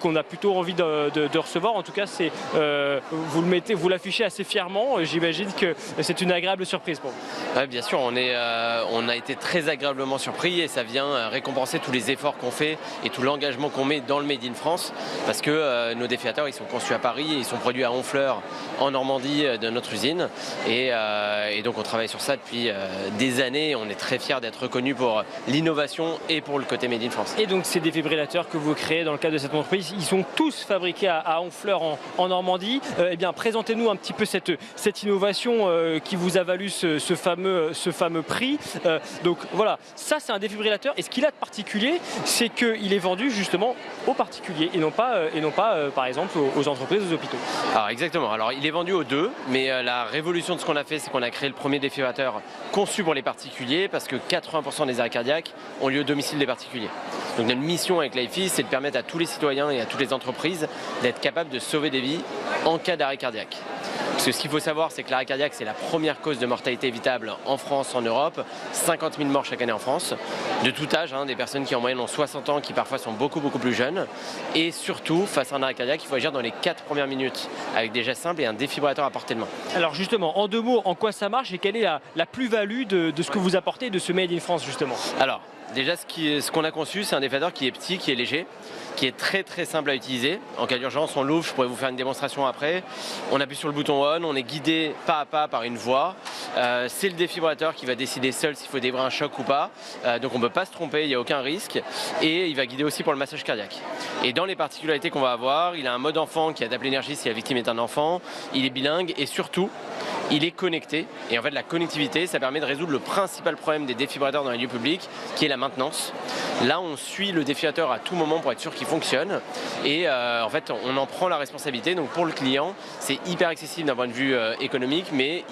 qu'on a plutôt envie de recevoir. En tout cas, vous l'affichez assez fièrement. J'imagine que c'est une agréable surprise pour vous. Ouais, bien sûr, on a été très agréablement surpris, et ça vient récompenser tous les efforts qu'on fait et tout l'engagement qu'on met dans le Made in France, parce que nos défilateurs, ils sont conçus à Paris et ils sont produits à Honfleur en Normandie de notre usine, et donc on travaille sur ça depuis des années. On est très fiers d'être reconnus pour l'innovation et pour le côté Made in France. Et donc ces défibrillateurs que vous créez dans le cadre de cette entreprise, ils sont tous fabriqués à Honfleur en Normandie. Eh bien, présentez-nous un petit peu cette innovation qui vous a valu ce fameux prix. Donc voilà, ça c'est un défibrillateur, et ce qu'il a de particulier, c'est qu'il est vendu justement aux particuliers et non pas par exemple aux entreprises, aux hôpitaux. Alors exactement, alors il est vendu aux deux, mais la révolution de ce qu'on a fait, c'est qu'on a créé le premier défibrillateur conçu pour les particuliers, parce que 80% des arrêts cardiaques ont lieu au domicile des particuliers. Donc notre mission avec Lifeease, c'est de permettre à tous les citoyens et à toutes les entreprises d'être capables de sauver des vies en cas d'arrêt cardiaque. Parce que ce qu'il faut savoir, c'est que l'arrêt cardiaque, c'est la première cause de mortalité évitable en France, en Europe. 50 000 morts chaque année en France, de tout âge, des personnes qui en moyenne ont 60 ans, qui parfois sont beaucoup plus jeunes. Et surtout, face à un arrêt cardiaque, il faut agir dans les 4 premières minutes, avec des gestes simples et un défibrillateur à portée de main. Alors justement, en 2 mots, en quoi ça marche et quelle est la plus-value de ce que vous apportez de ce Made in France justement? Alors, déjà, ce qu'on a conçu, c'est un défibrillateur qui est petit, qui est léger, qui est très simple à utiliser. En cas d'urgence, on l'ouvre, je pourrais vous faire une démonstration après. On appuie sur le bouton on, on est guidé pas à pas par une voix. C'est le défibrillateur qui va décider seul s'il faut délivrer un choc ou pas. Donc on ne peut pas se tromper, il n'y a aucun risque. Et il va guider aussi pour le massage cardiaque. Et dans les particularités qu'on va avoir, il a un mode enfant qui adapte l'énergie si la victime est un enfant. Il est bilingue et surtout, il est connecté. Et en fait, la connectivité, ça permet de résoudre le principal problème des défibrillateurs dans les lieux publics, qui est la maintenance. Là, on suit le défibrillateur à tout moment pour être sûr qu'il fonctionne. Et en fait, on en prend la responsabilité. Donc pour le client, c'est hyper accessible d'un point de vue économique, mais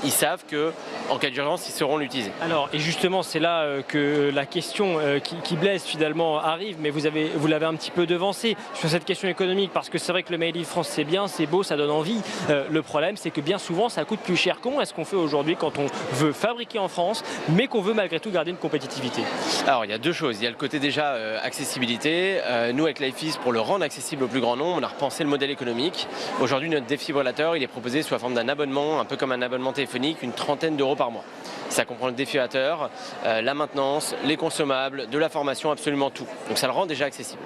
ils savent qu'en cas d'urgence, ils sauront l'utiliser. Alors, et justement, c'est là que la question qui blesse finalement arrive, mais vous l'avez un petit peu devancé sur cette question économique, parce que c'est vrai que le Made in France, c'est bien, c'est beau, ça donne envie. Le problème, c'est que bien souvent, ça coûte plus cher. Comment est-ce qu'on fait aujourd'hui quand on veut fabriquer en France, mais qu'on veut malgré tout garder une compétitivité? Alors, il y a 2 choses. Il y a le côté déjà accessibilité. Nous, avec Lifeease, pour le rendre accessible au plus grand nombre, on a repensé le modèle économique. Aujourd'hui, notre défibrillateur, il est proposé sous la forme d'un abonnement, un peu comme un abonnement téléphonique, une trentaine d'euros par mois. Ça comprend le défibrillateur, la maintenance, les consommables, de la formation, absolument tout. Donc ça le rend déjà accessible.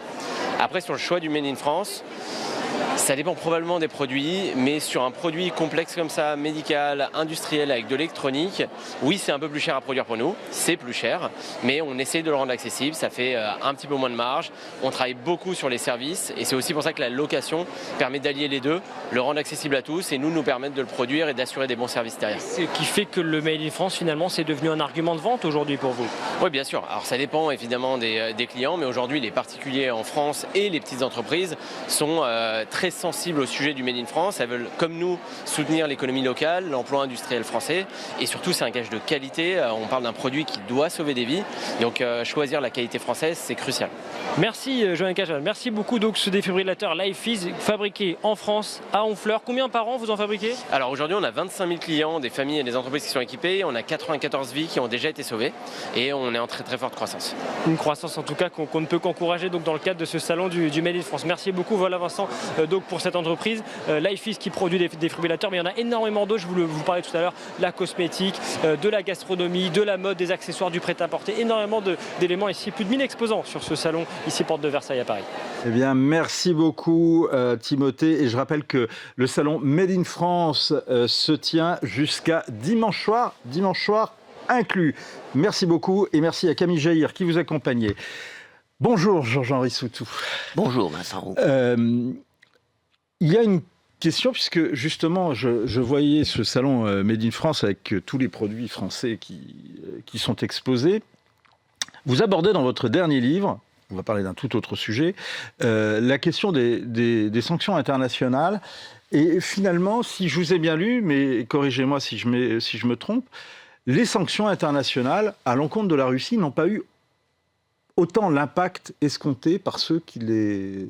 Après, sur le choix du Made in France, ça dépend probablement des produits, mais sur un produit complexe comme ça, médical, industriel, avec de l'électronique, oui, c'est un peu plus cher à produire pour nous, c'est plus cher, mais on essaye de le rendre accessible, ça fait un petit peu moins de marge. On travaille beaucoup sur les services, et c'est aussi pour ça que la location permet d'allier les deux, le rendre accessible à tous, et nous permettre de le produire et d'assurer des bons services derrière. Ce qui fait que le Made in France, finalement, c'est devenu un argument de vente aujourd'hui pour vous? Oui, bien sûr. Alors ça dépend évidemment des clients, mais aujourd'hui, les particuliers en France et les petites entreprises sont très sensibles au sujet du Made in France. Elles veulent, comme nous, soutenir l'économie locale, l'emploi industriel français, et surtout c'est un gage de qualité. On parle d'un produit qui doit sauver des vies, donc choisir la qualité française, c'est crucial. Merci Joël Calvan, merci beaucoup. Donc ce défibrillateur Lifeease fabriqué en France à Honfleur. Combien par an vous en fabriquez? Alors aujourd'hui on a 25 000 clients, des familles et des entreprises qui sont équipées, on a 94 vies qui ont déjà été sauvées, et on est en très forte croissance. Une croissance en tout cas qu'on ne peut qu'encourager donc dans le cadre de ce salon du Made in France. Merci beaucoup, voilà Vincent, donc pour cette entreprise Lifeease qui produit des défibrillateurs, mais il y en a énormément d'autres. Je vous parlais tout à l'heure, la cosmétique, de la gastronomie, de la mode, des accessoires, du prêt-à-porter, énormément d'éléments ici, plus de 1000 exposants sur ce salon ici porte de Versailles à Paris. Eh bien, merci beaucoup Timothée, et je rappelle que le salon Made in France se tient jusqu'à dimanche soir inclus. Merci beaucoup et merci à Camille Jaïr qui vous accompagnait. Bonjour Georges-Henri Soutou. Bonjour Vincent Roux. Il y a une question, puisque justement je voyais ce salon Made in France avec tous les produits français qui sont exposés. Vous abordez dans votre dernier livre, on va parler d'un tout autre sujet, la question des sanctions internationales. Et finalement, si je vous ai bien lu, mais corrigez-moi si je me trompe, les sanctions internationales à l'encontre de la Russie n'ont pas eu autant l'impact escompté par ceux qui les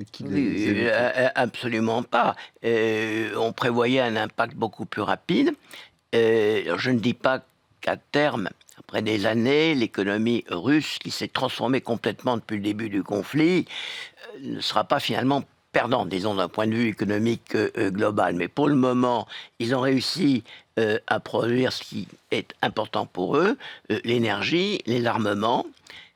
absolument pas. On prévoyait un impact beaucoup plus rapide. Je ne dis pas qu'à terme, après des années, l'économie russe, qui s'est transformée complètement depuis le début du conflit, ne sera pas finalement perdante, disons, d'un point de vue économique global. Mais pour le moment, ils ont réussi à produire ce qui est important pour eux, l'énergie, les armements,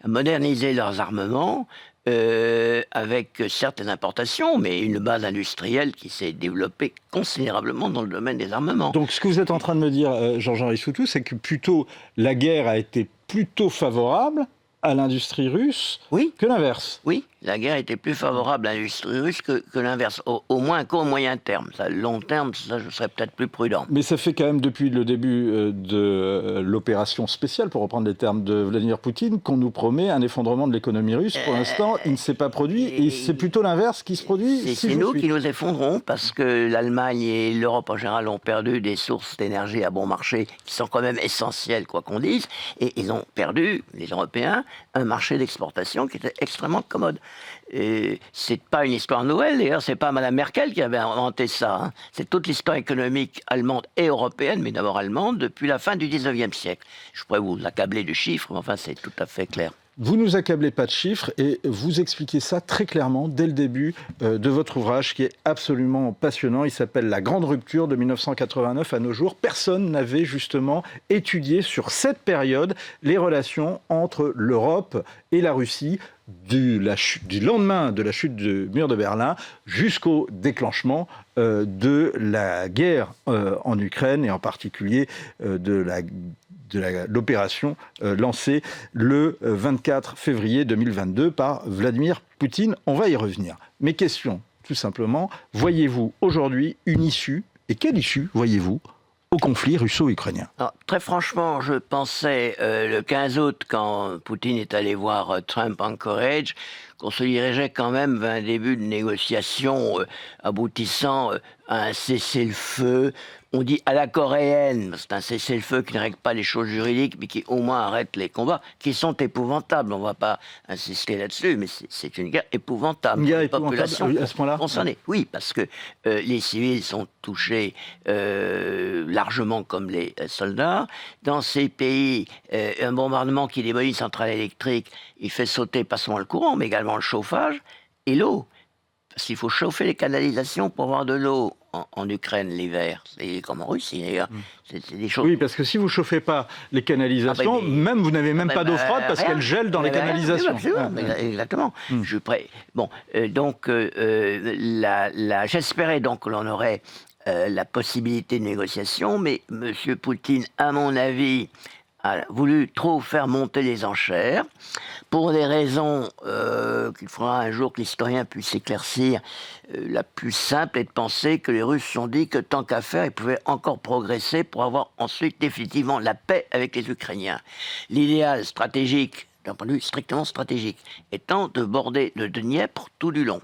à moderniser leurs armements, avec certaines importations, mais une base industrielle qui s'est développée considérablement dans le domaine des armements. Donc ce que vous êtes en train de me dire, Georges-Henri Soutou, c'est que plutôt la guerre a été plutôt favorable à l'industrie russe que l'inverse. Oui, la guerre était plus favorable à l'industrie russe que l'inverse, au moins qu'au moyen terme. Ça, long terme, ça, je serais peut-être plus prudent. Mais ça fait quand même depuis le début de l'opération spéciale, pour reprendre les termes de Vladimir Poutine, qu'on nous promet un effondrement de l'économie russe. Pour l'instant, il ne s'est pas produit, et c'est plutôt l'inverse qui se produit. C'est nous qui nous effondrons, parce que l'Allemagne et l'Europe en général ont perdu des sources d'énergie à bon marché, qui sont quand même essentielles, quoi qu'on dise, et ils ont perdu, les Européens, un marché d'exportation qui était extrêmement commode. Et c'est pas une histoire nouvelle, d'ailleurs, c'est pas Mme Merkel qui avait inventé ça. Hein. C'est toute l'histoire économique allemande et européenne, mais d'abord allemande, depuis la fin du 19e siècle. Je pourrais vous accabler de chiffres, mais enfin, c'est tout à fait clair. Vous ne nous accablez pas de chiffres et vous expliquez ça très clairement dès le début de votre ouvrage qui est absolument passionnant. Il s'appelle « La grande rupture de 1989 à nos jours ». Personne n'avait justement étudié sur cette période les relations entre l'Europe et la Russie du lendemain de la chute du mur de Berlin jusqu'au déclenchement de la guerre en Ukraine et en particulier de l'opération lancée le 24 février 2022 par Vladimir Poutine. On va y revenir. Mais question, tout simplement, voyez-vous aujourd'hui une issue, et quelle issue voyez-vous au conflit russo-ukrainien? Très franchement, je pensais le 15 août, quand Poutine est allé voir Trump en Corrège, qu'on se dirigeait quand même vers un début de négociation aboutissant à un cessez-le-feu. On dit à la coréenne, c'est un cessez-le-feu qui ne règle pas les choses juridiques, mais qui au moins arrête les combats, qui sont épouvantables. On ne va pas insister là-dessus, mais c'est une guerre épouvantable. Une guerre épouvantable à ce point-là concernée. Oui, parce que les civils sont touchés largement comme les soldats. Dans ces pays, un bombardement qui démolit une centrale électrique, il fait sauter pas seulement le courant, mais également le chauffage et l'eau. Parce qu'il faut chauffer les canalisations pour avoir de l'eau en Ukraine l'hiver. C'est comme en Russie d'ailleurs. C'est des choses. Oui, parce que si vous ne chauffez pas les canalisations, vous n'avez même pas d'eau froide parce qu'elle gèle dans les canalisations. Exactement. Je suis prêt. Bon, donc j'espérais donc que l'on aurait la possibilité de négociation, mais M. Poutine, à mon avis, a voulu trop faire monter les enchères, pour des raisons qu'il faudra un jour que l'historien puisse éclaircir. La plus simple est de penser que les Russes se sont dit que tant qu'à faire, ils pouvaient encore progresser pour avoir ensuite définitivement la paix avec les Ukrainiens. L'idéal stratégique, d'un point de vue strictement stratégique, étant de border le Dniepr tout du long.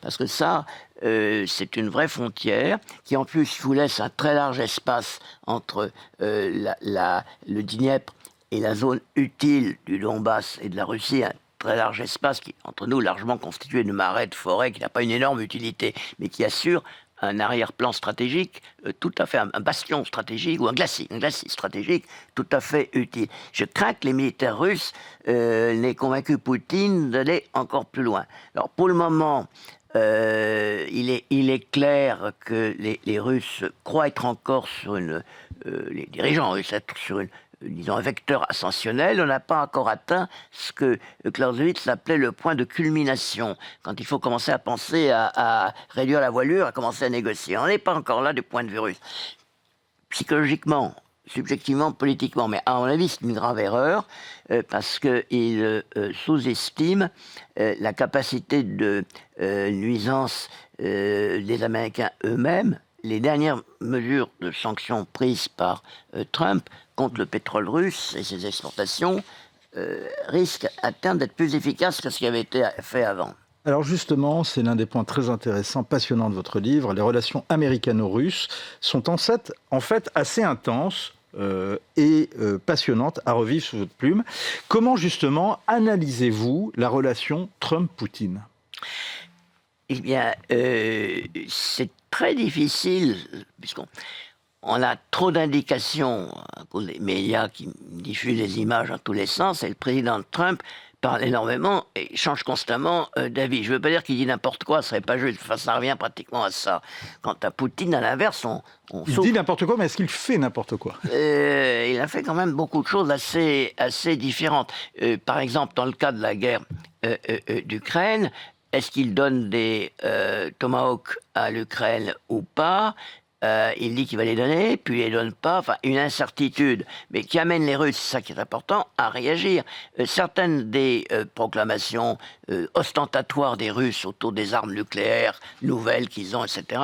Parce que ça, c'est une vraie frontière qui en plus vous laisse un très large espace entre le Dniepr et la zone utile du Donbass et de la Russie, un très large espace qui, entre nous, largement constitué de marais, de forêts, qui n'a pas une énorme utilité, mais qui assure un arrière-plan stratégique tout à fait, un bastion stratégique ou un glacis stratégique tout à fait utile. Je crains que les militaires russes n'aient convaincu Poutine d'aller encore plus loin. Alors pour le moment, il est clair que les Russes croient être encore sur les dirigeants russes être sur disons, un vecteur ascensionnel. On n'a pas encore atteint ce que Clausewitz appelait le point de culmination, quand il faut commencer à penser à réduire la voilure, à commencer à négocier. On n'est pas encore là du point de vue russe. Psychologiquement, subjectivement, politiquement. Mais à mon avis, c'est une grave erreur parce qu'il sous-estime la capacité de nuisance des Américains eux-mêmes. Les dernières mesures de sanctions prises par Trump contre le pétrole russe et ses exportations risquent à terme d'être plus efficaces que ce qui avait été fait avant. Alors justement, c'est l'un des points très intéressants, passionnants de votre livre. Les relations américano-russes sont en fait assez intenses et passionnantes à revivre sous votre plume. Comment justement analysez-vous la relation Trump-Poutine ? Eh bien, c'est très difficile, puisqu'on a trop d'indications à cause des médias qui diffusent des images dans tous les sens, et le président Trump parle énormément et change constamment d'avis. Je ne veux pas dire qu'il dit n'importe quoi, ce serait pas juste, enfin, ça revient pratiquement à ça. Quant à Poutine, à l'inverse, il dit n'importe quoi, mais est-ce qu'il fait n'importe quoi ? Il a fait quand même beaucoup de choses assez différentes. Par exemple, dans le cas de la guerre d'Ukraine, est-ce qu'il donne des Tomahawks à l'Ukraine ou pas ? Il dit qu'il va les donner, puis il les donne pas. Enfin, une incertitude, mais qui amène les Russes, c'est ça qui est important, à réagir. Certaines des proclamations ostentatoires des Russes autour des armes nucléaires nouvelles qu'ils ont, etc.,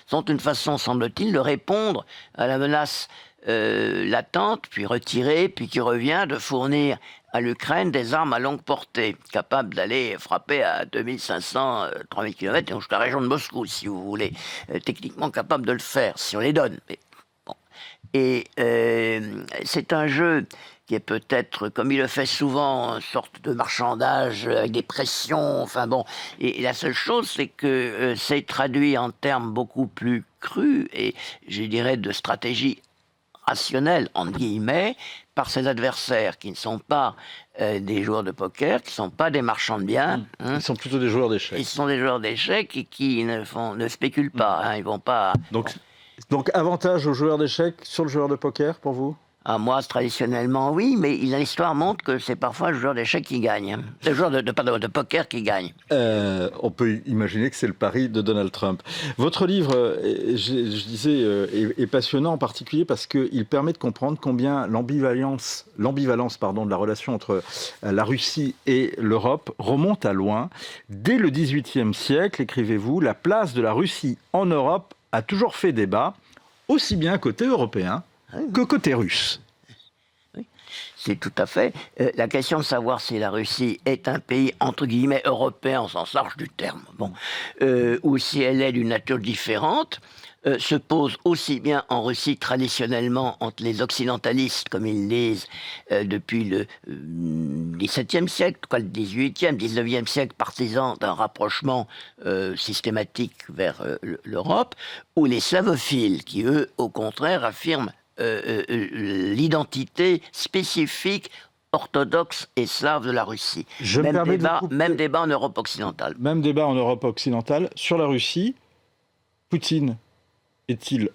sont une façon, semble-t-il, de répondre à la menace latente, puis retirée, puis qui revient de fournir à l'Ukraine des armes à longue portée, capables d'aller frapper à 2500, 3000 km, et jusqu'à la région de Moscou, si vous voulez. Techniquement capable de le faire, si on les donne. Mais, bon. Et c'est un jeu qui est peut-être, comme il le fait souvent, une sorte de marchandage avec des pressions, enfin bon. Et la seule chose, c'est que c'est traduit en termes beaucoup plus crus, et je dirais de stratégie rationnelle, entre guillemets, par ses adversaires, qui ne sont pas des joueurs de poker, qui ne sont pas des marchands de biens. Ils sont plutôt des joueurs d'échecs. Ils sont des joueurs d'échecs et qui ne spéculent pas. Ils vont pas... Donc avantage aux joueurs d'échecs sur le joueur de poker, pour vous ? Ah, moi, traditionnellement, oui, mais l'histoire montre que c'est parfois le joueur d'échecs qui gagne. Le joueur de poker qui gagne. On peut imaginer que c'est le pari de Donald Trump. Votre livre, je disais, est passionnant en particulier parce qu'il permet de comprendre combien l'ambivalence de la relation entre la Russie et l'Europe remonte à loin. Dès le XVIIIe siècle, écrivez-vous, la place de la Russie en Europe a toujours fait débat, aussi bien côté européen que côté russe. Oui, c'est tout à fait. La question de savoir si la Russie est un pays, entre guillemets, européen, au sens large du terme, ou si elle est d'une nature différente, se pose aussi bien en Russie traditionnellement entre les occidentalistes, comme ils disent, depuis le XVIIe siècle, le XVIIIe, XIXe siècle, partisans d'un rapprochement systématique vers l'Europe, ou les slavophiles, qui eux, au contraire, affirment l'identité spécifique orthodoxe et slave de la Russie. Même débat en Europe occidentale. Même débat en Europe occidentale. Sur la Russie, Poutine est-il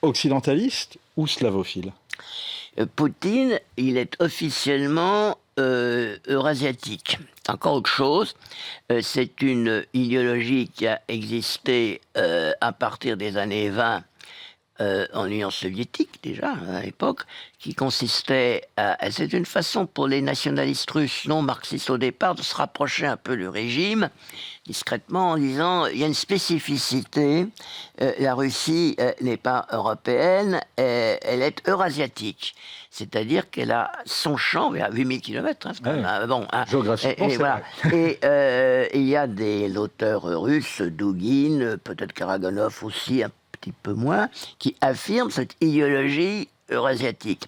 occidentaliste ou slavophile ? Poutine, il est officiellement eurasiatique. Encore autre chose, c'est une idéologie qui a existé à partir des années 20 en Union soviétique déjà, à l'époque, qui consistait à... C'est une façon pour les nationalistes russes non marxistes au départ de se rapprocher un peu du régime, discrètement en disant il y a une spécificité, la Russie n'est pas européenne, elle est eurasiatique. C'est-à-dire qu'elle a son champ, à 8000 km. Géographiquement, c'est voilà. Et il y a des auteurs russes, Douguine, peut-être Karaganov aussi, un petit peu moins, qui affirment cette idéologie eurasiatique.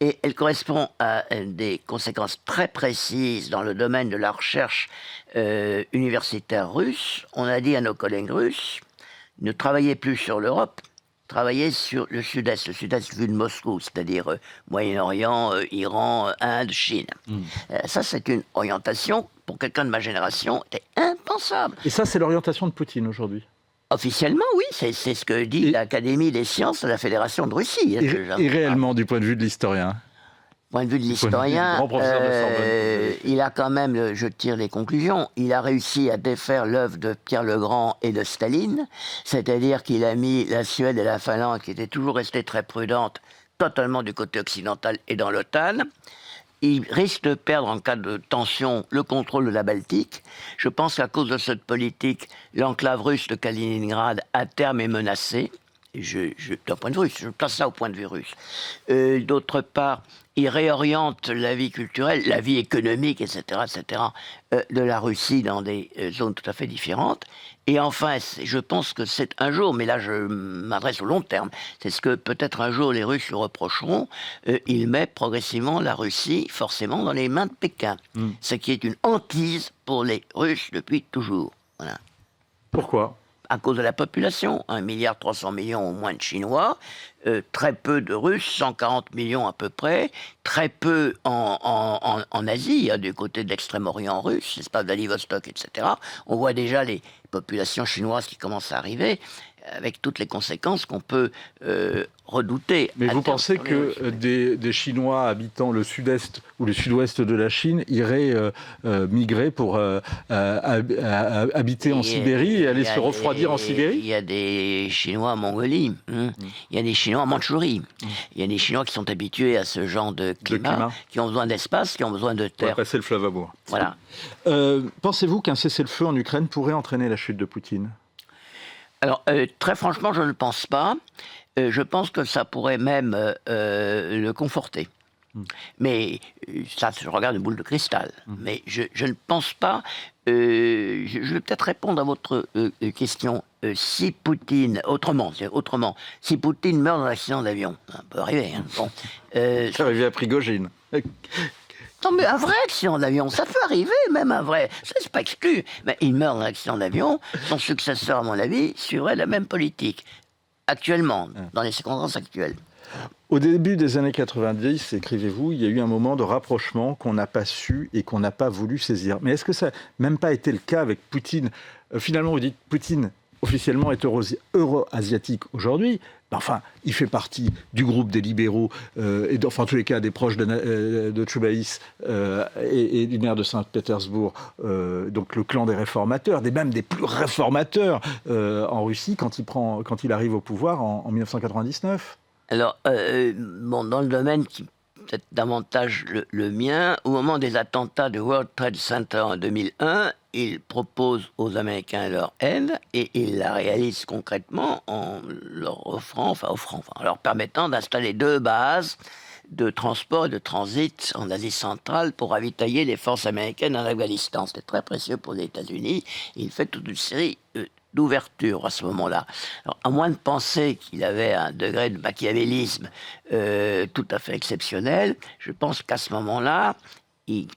Et elle correspond à des conséquences très précises dans le domaine de la recherche universitaire russe. On a dit à nos collègues russes, ne travaillez plus sur l'Europe, travaillez sur le sud-est vu de Moscou, c'est-à-dire Moyen-Orient, Iran, Inde, Chine. Ça, c'est une orientation, pour quelqu'un de ma génération, était impensable. Et ça, c'est l'orientation de Poutine aujourd'hui ? Officiellement, oui, c'est ce que dit l'Académie des sciences de la Fédération de Russie. Et réellement, du point de vue de l'historien ? Du point de vue de l'historien, il a quand même, je tire les conclusions, il a réussi à défaire l'œuvre de Pierre le Grand et de Staline, c'est-à-dire qu'il a mis la Suède et la Finlande, qui étaient toujours restées très prudentes, totalement du côté occidental et dans l'OTAN. Il risque de perdre, en cas de tension, le contrôle de la Baltique. Je pense qu'à cause de cette politique, l'enclave russe de Kaliningrad, à terme, est menacée. D'un point de vue russe, je place ça au point de vue russe. D'autre part, il réoriente la vie culturelle, la vie économique, etc., de la Russie dans des zones tout à fait différentes. Et enfin, je pense que c'est un jour, mais là je m'adresse au long terme, c'est ce que peut-être un jour les Russes lui reprocheront, il met progressivement la Russie forcément dans les mains de Pékin. Ce qui est une hantise pour les Russes depuis toujours. Voilà. Pourquoi ? À cause de la population, 1,3 milliard au moins de Chinois, très peu de Russes, 140 millions à peu près, très peu en Asie, du côté de l'extrême-orient russe, l'espace d'Vladivostok, etc. On voit déjà les populations chinoises qui commencent à arriver, avec toutes les conséquences qu'on peut redouter. Mais vous pensez que des Chinois habitant le sud-est ou le sud-ouest de la Chine iraient migrer pour habiter en Sibérie et aller se refroidir en Sibérie ? Il y a des Chinois en Mongolie, il y a des Chinois en Mandchourie, il y a des Chinois qui sont habitués à ce genre de climat. Qui ont besoin d'espace, qui ont besoin de terre. Pour passer le fleuve Amour. Voilà. Pensez-vous qu'un cessez-le-feu en Ukraine pourrait entraîner la chute de Poutine ? Alors, très franchement, je ne le pense pas. Je pense que ça pourrait même le conforter. Mais ça, je regarde une boule de cristal. Mais je ne pense pas... je vais peut-être répondre à votre question. Si Poutine... Autrement, si Poutine meurt dans un accident d'avion, ça peut arriver. Hein, bon, c'est arrivé à Prigogine. Non, mais un vrai accident d'avion, ça peut arriver, même un vrai. Ça, c'est pas exclu. Mais il meurt dans un accident d'avion, son successeur, à mon avis, suivrait la même politique. Actuellement, dans les circonstances actuelles. Au début des années 90, écrivez-vous, il y a eu un moment de rapprochement qu'on n'a pas su et qu'on n'a pas voulu saisir. Mais est-ce que ça n'a même pas été le cas avec Poutine ? Finalement, vous dites Poutine, officiellement, est euro-asiatique aujourd'hui. Enfin, il fait partie du groupe des libéraux, et en tous les cas des proches de Choubaïs et du maire de Saint-Pétersbourg, donc le clan des réformateurs, même des plus réformateurs en Russie quand il arrive au pouvoir en 1999. Alors, dans le domaine qui peut-être davantage le mien, au moment des attentats du World Trade Center en 2001, il propose aux Américains leur aide et il la réalise concrètement en leur permettant d'installer 2 bases de transport et de transit en Asie centrale pour ravitailler les forces américaines en Afghanistan. C'était très précieux pour les États-Unis. Il fait toute une série d'ouverture à ce moment-là. Alors, à moins de penser qu'il avait un degré de machiavélisme tout à fait exceptionnel, je pense qu'à ce moment-là, il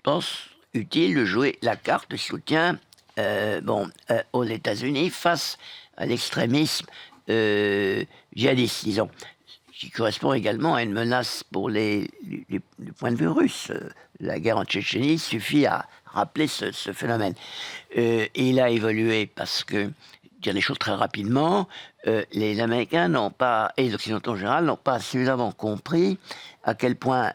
pense utile de jouer la carte de soutien aux États-Unis face à l'extrémisme djihadiste, disons, qui correspond également à une menace pour du point de vue russe. La guerre en Tchétchénie suffit à rappeler ce phénomène. Il a évolué parce que, dire les choses très rapidement, les Américains et les Occidentaux en général n'ont pas suffisamment compris à quel point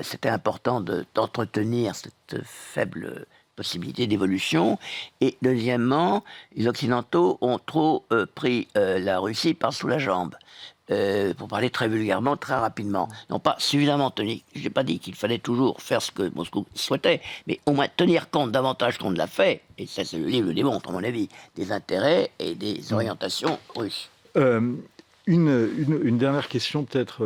c'était important d'entretenir cette faible possibilité d'évolution. Et deuxièmement, les Occidentaux ont trop pris la Russie par sous la jambe. Pour parler très vulgairement, très rapidement, n'ont pas suffisamment tenu. Je n'ai pas dit qu'il fallait toujours faire ce que Moscou souhaitait, mais au moins tenir compte davantage qu'on ne l'a fait, et ça, le livre le démontre, à mon avis, des intérêts et des orientations russes. Une dernière question, peut-être,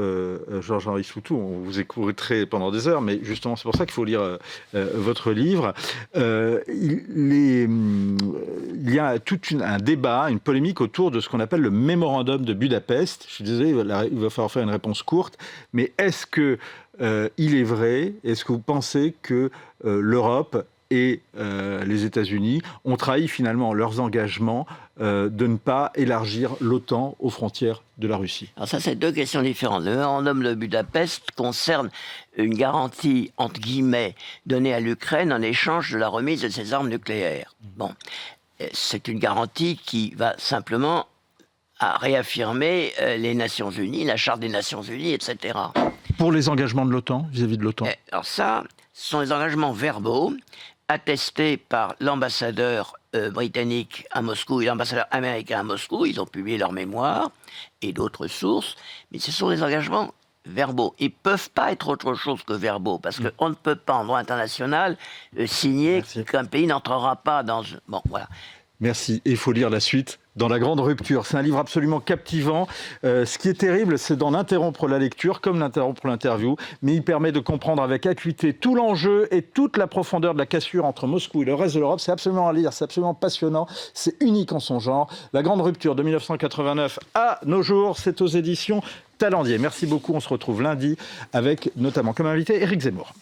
Georges-Henri Soutou. On vous écouterait pendant des heures, mais justement, c'est pour ça qu'il faut lire votre livre. Il y a tout un débat, une polémique autour de ce qu'on appelle le mémorandum de Budapest. Je suis désolé, il va falloir faire une réponse courte, mais est-ce que il est vrai, est-ce que vous pensez que l'Europe et les États-Unis ont trahi finalement leurs engagements de ne pas élargir l'OTAN aux frontières de la Russie? Alors ça, c'est 2 questions différentes. Le mémorandum de Budapest concerne une garantie, entre guillemets, donnée à l'Ukraine en échange de la remise de ses armes nucléaires. Bon, c'est une garantie qui va simplement réaffirmer les Nations Unies, la Charte des Nations Unies, etc. Pour les engagements de l'OTAN, vis-à-vis de l'OTAN? Alors ça, ce sont des engagements verbaux attestés par l'ambassadeur britannique à Moscou et l'ambassadeur américain à Moscou. Ils ont publié leur mémoire et d'autres sources, mais ce sont des engagements verbaux. Ils ne peuvent pas être autre chose que verbaux, parce qu'on ne peut pas, en droit international, signer qu'un pays n'entrera pas dans... Bon, voilà. Merci. Et il faut lire la suite dans La Grande Rupture. C'est un livre absolument captivant. Ce qui est terrible, c'est d'en interrompre la lecture, comme d'interrompre l'interview, mais il permet de comprendre avec acuité tout l'enjeu et toute la profondeur de la cassure entre Moscou et le reste de l'Europe. C'est absolument à lire, c'est absolument passionnant, c'est unique en son genre. La Grande Rupture de 1989 à nos jours, c'est aux éditions Talendier. Merci beaucoup, on se retrouve lundi avec notamment comme invité Éric Zemmour.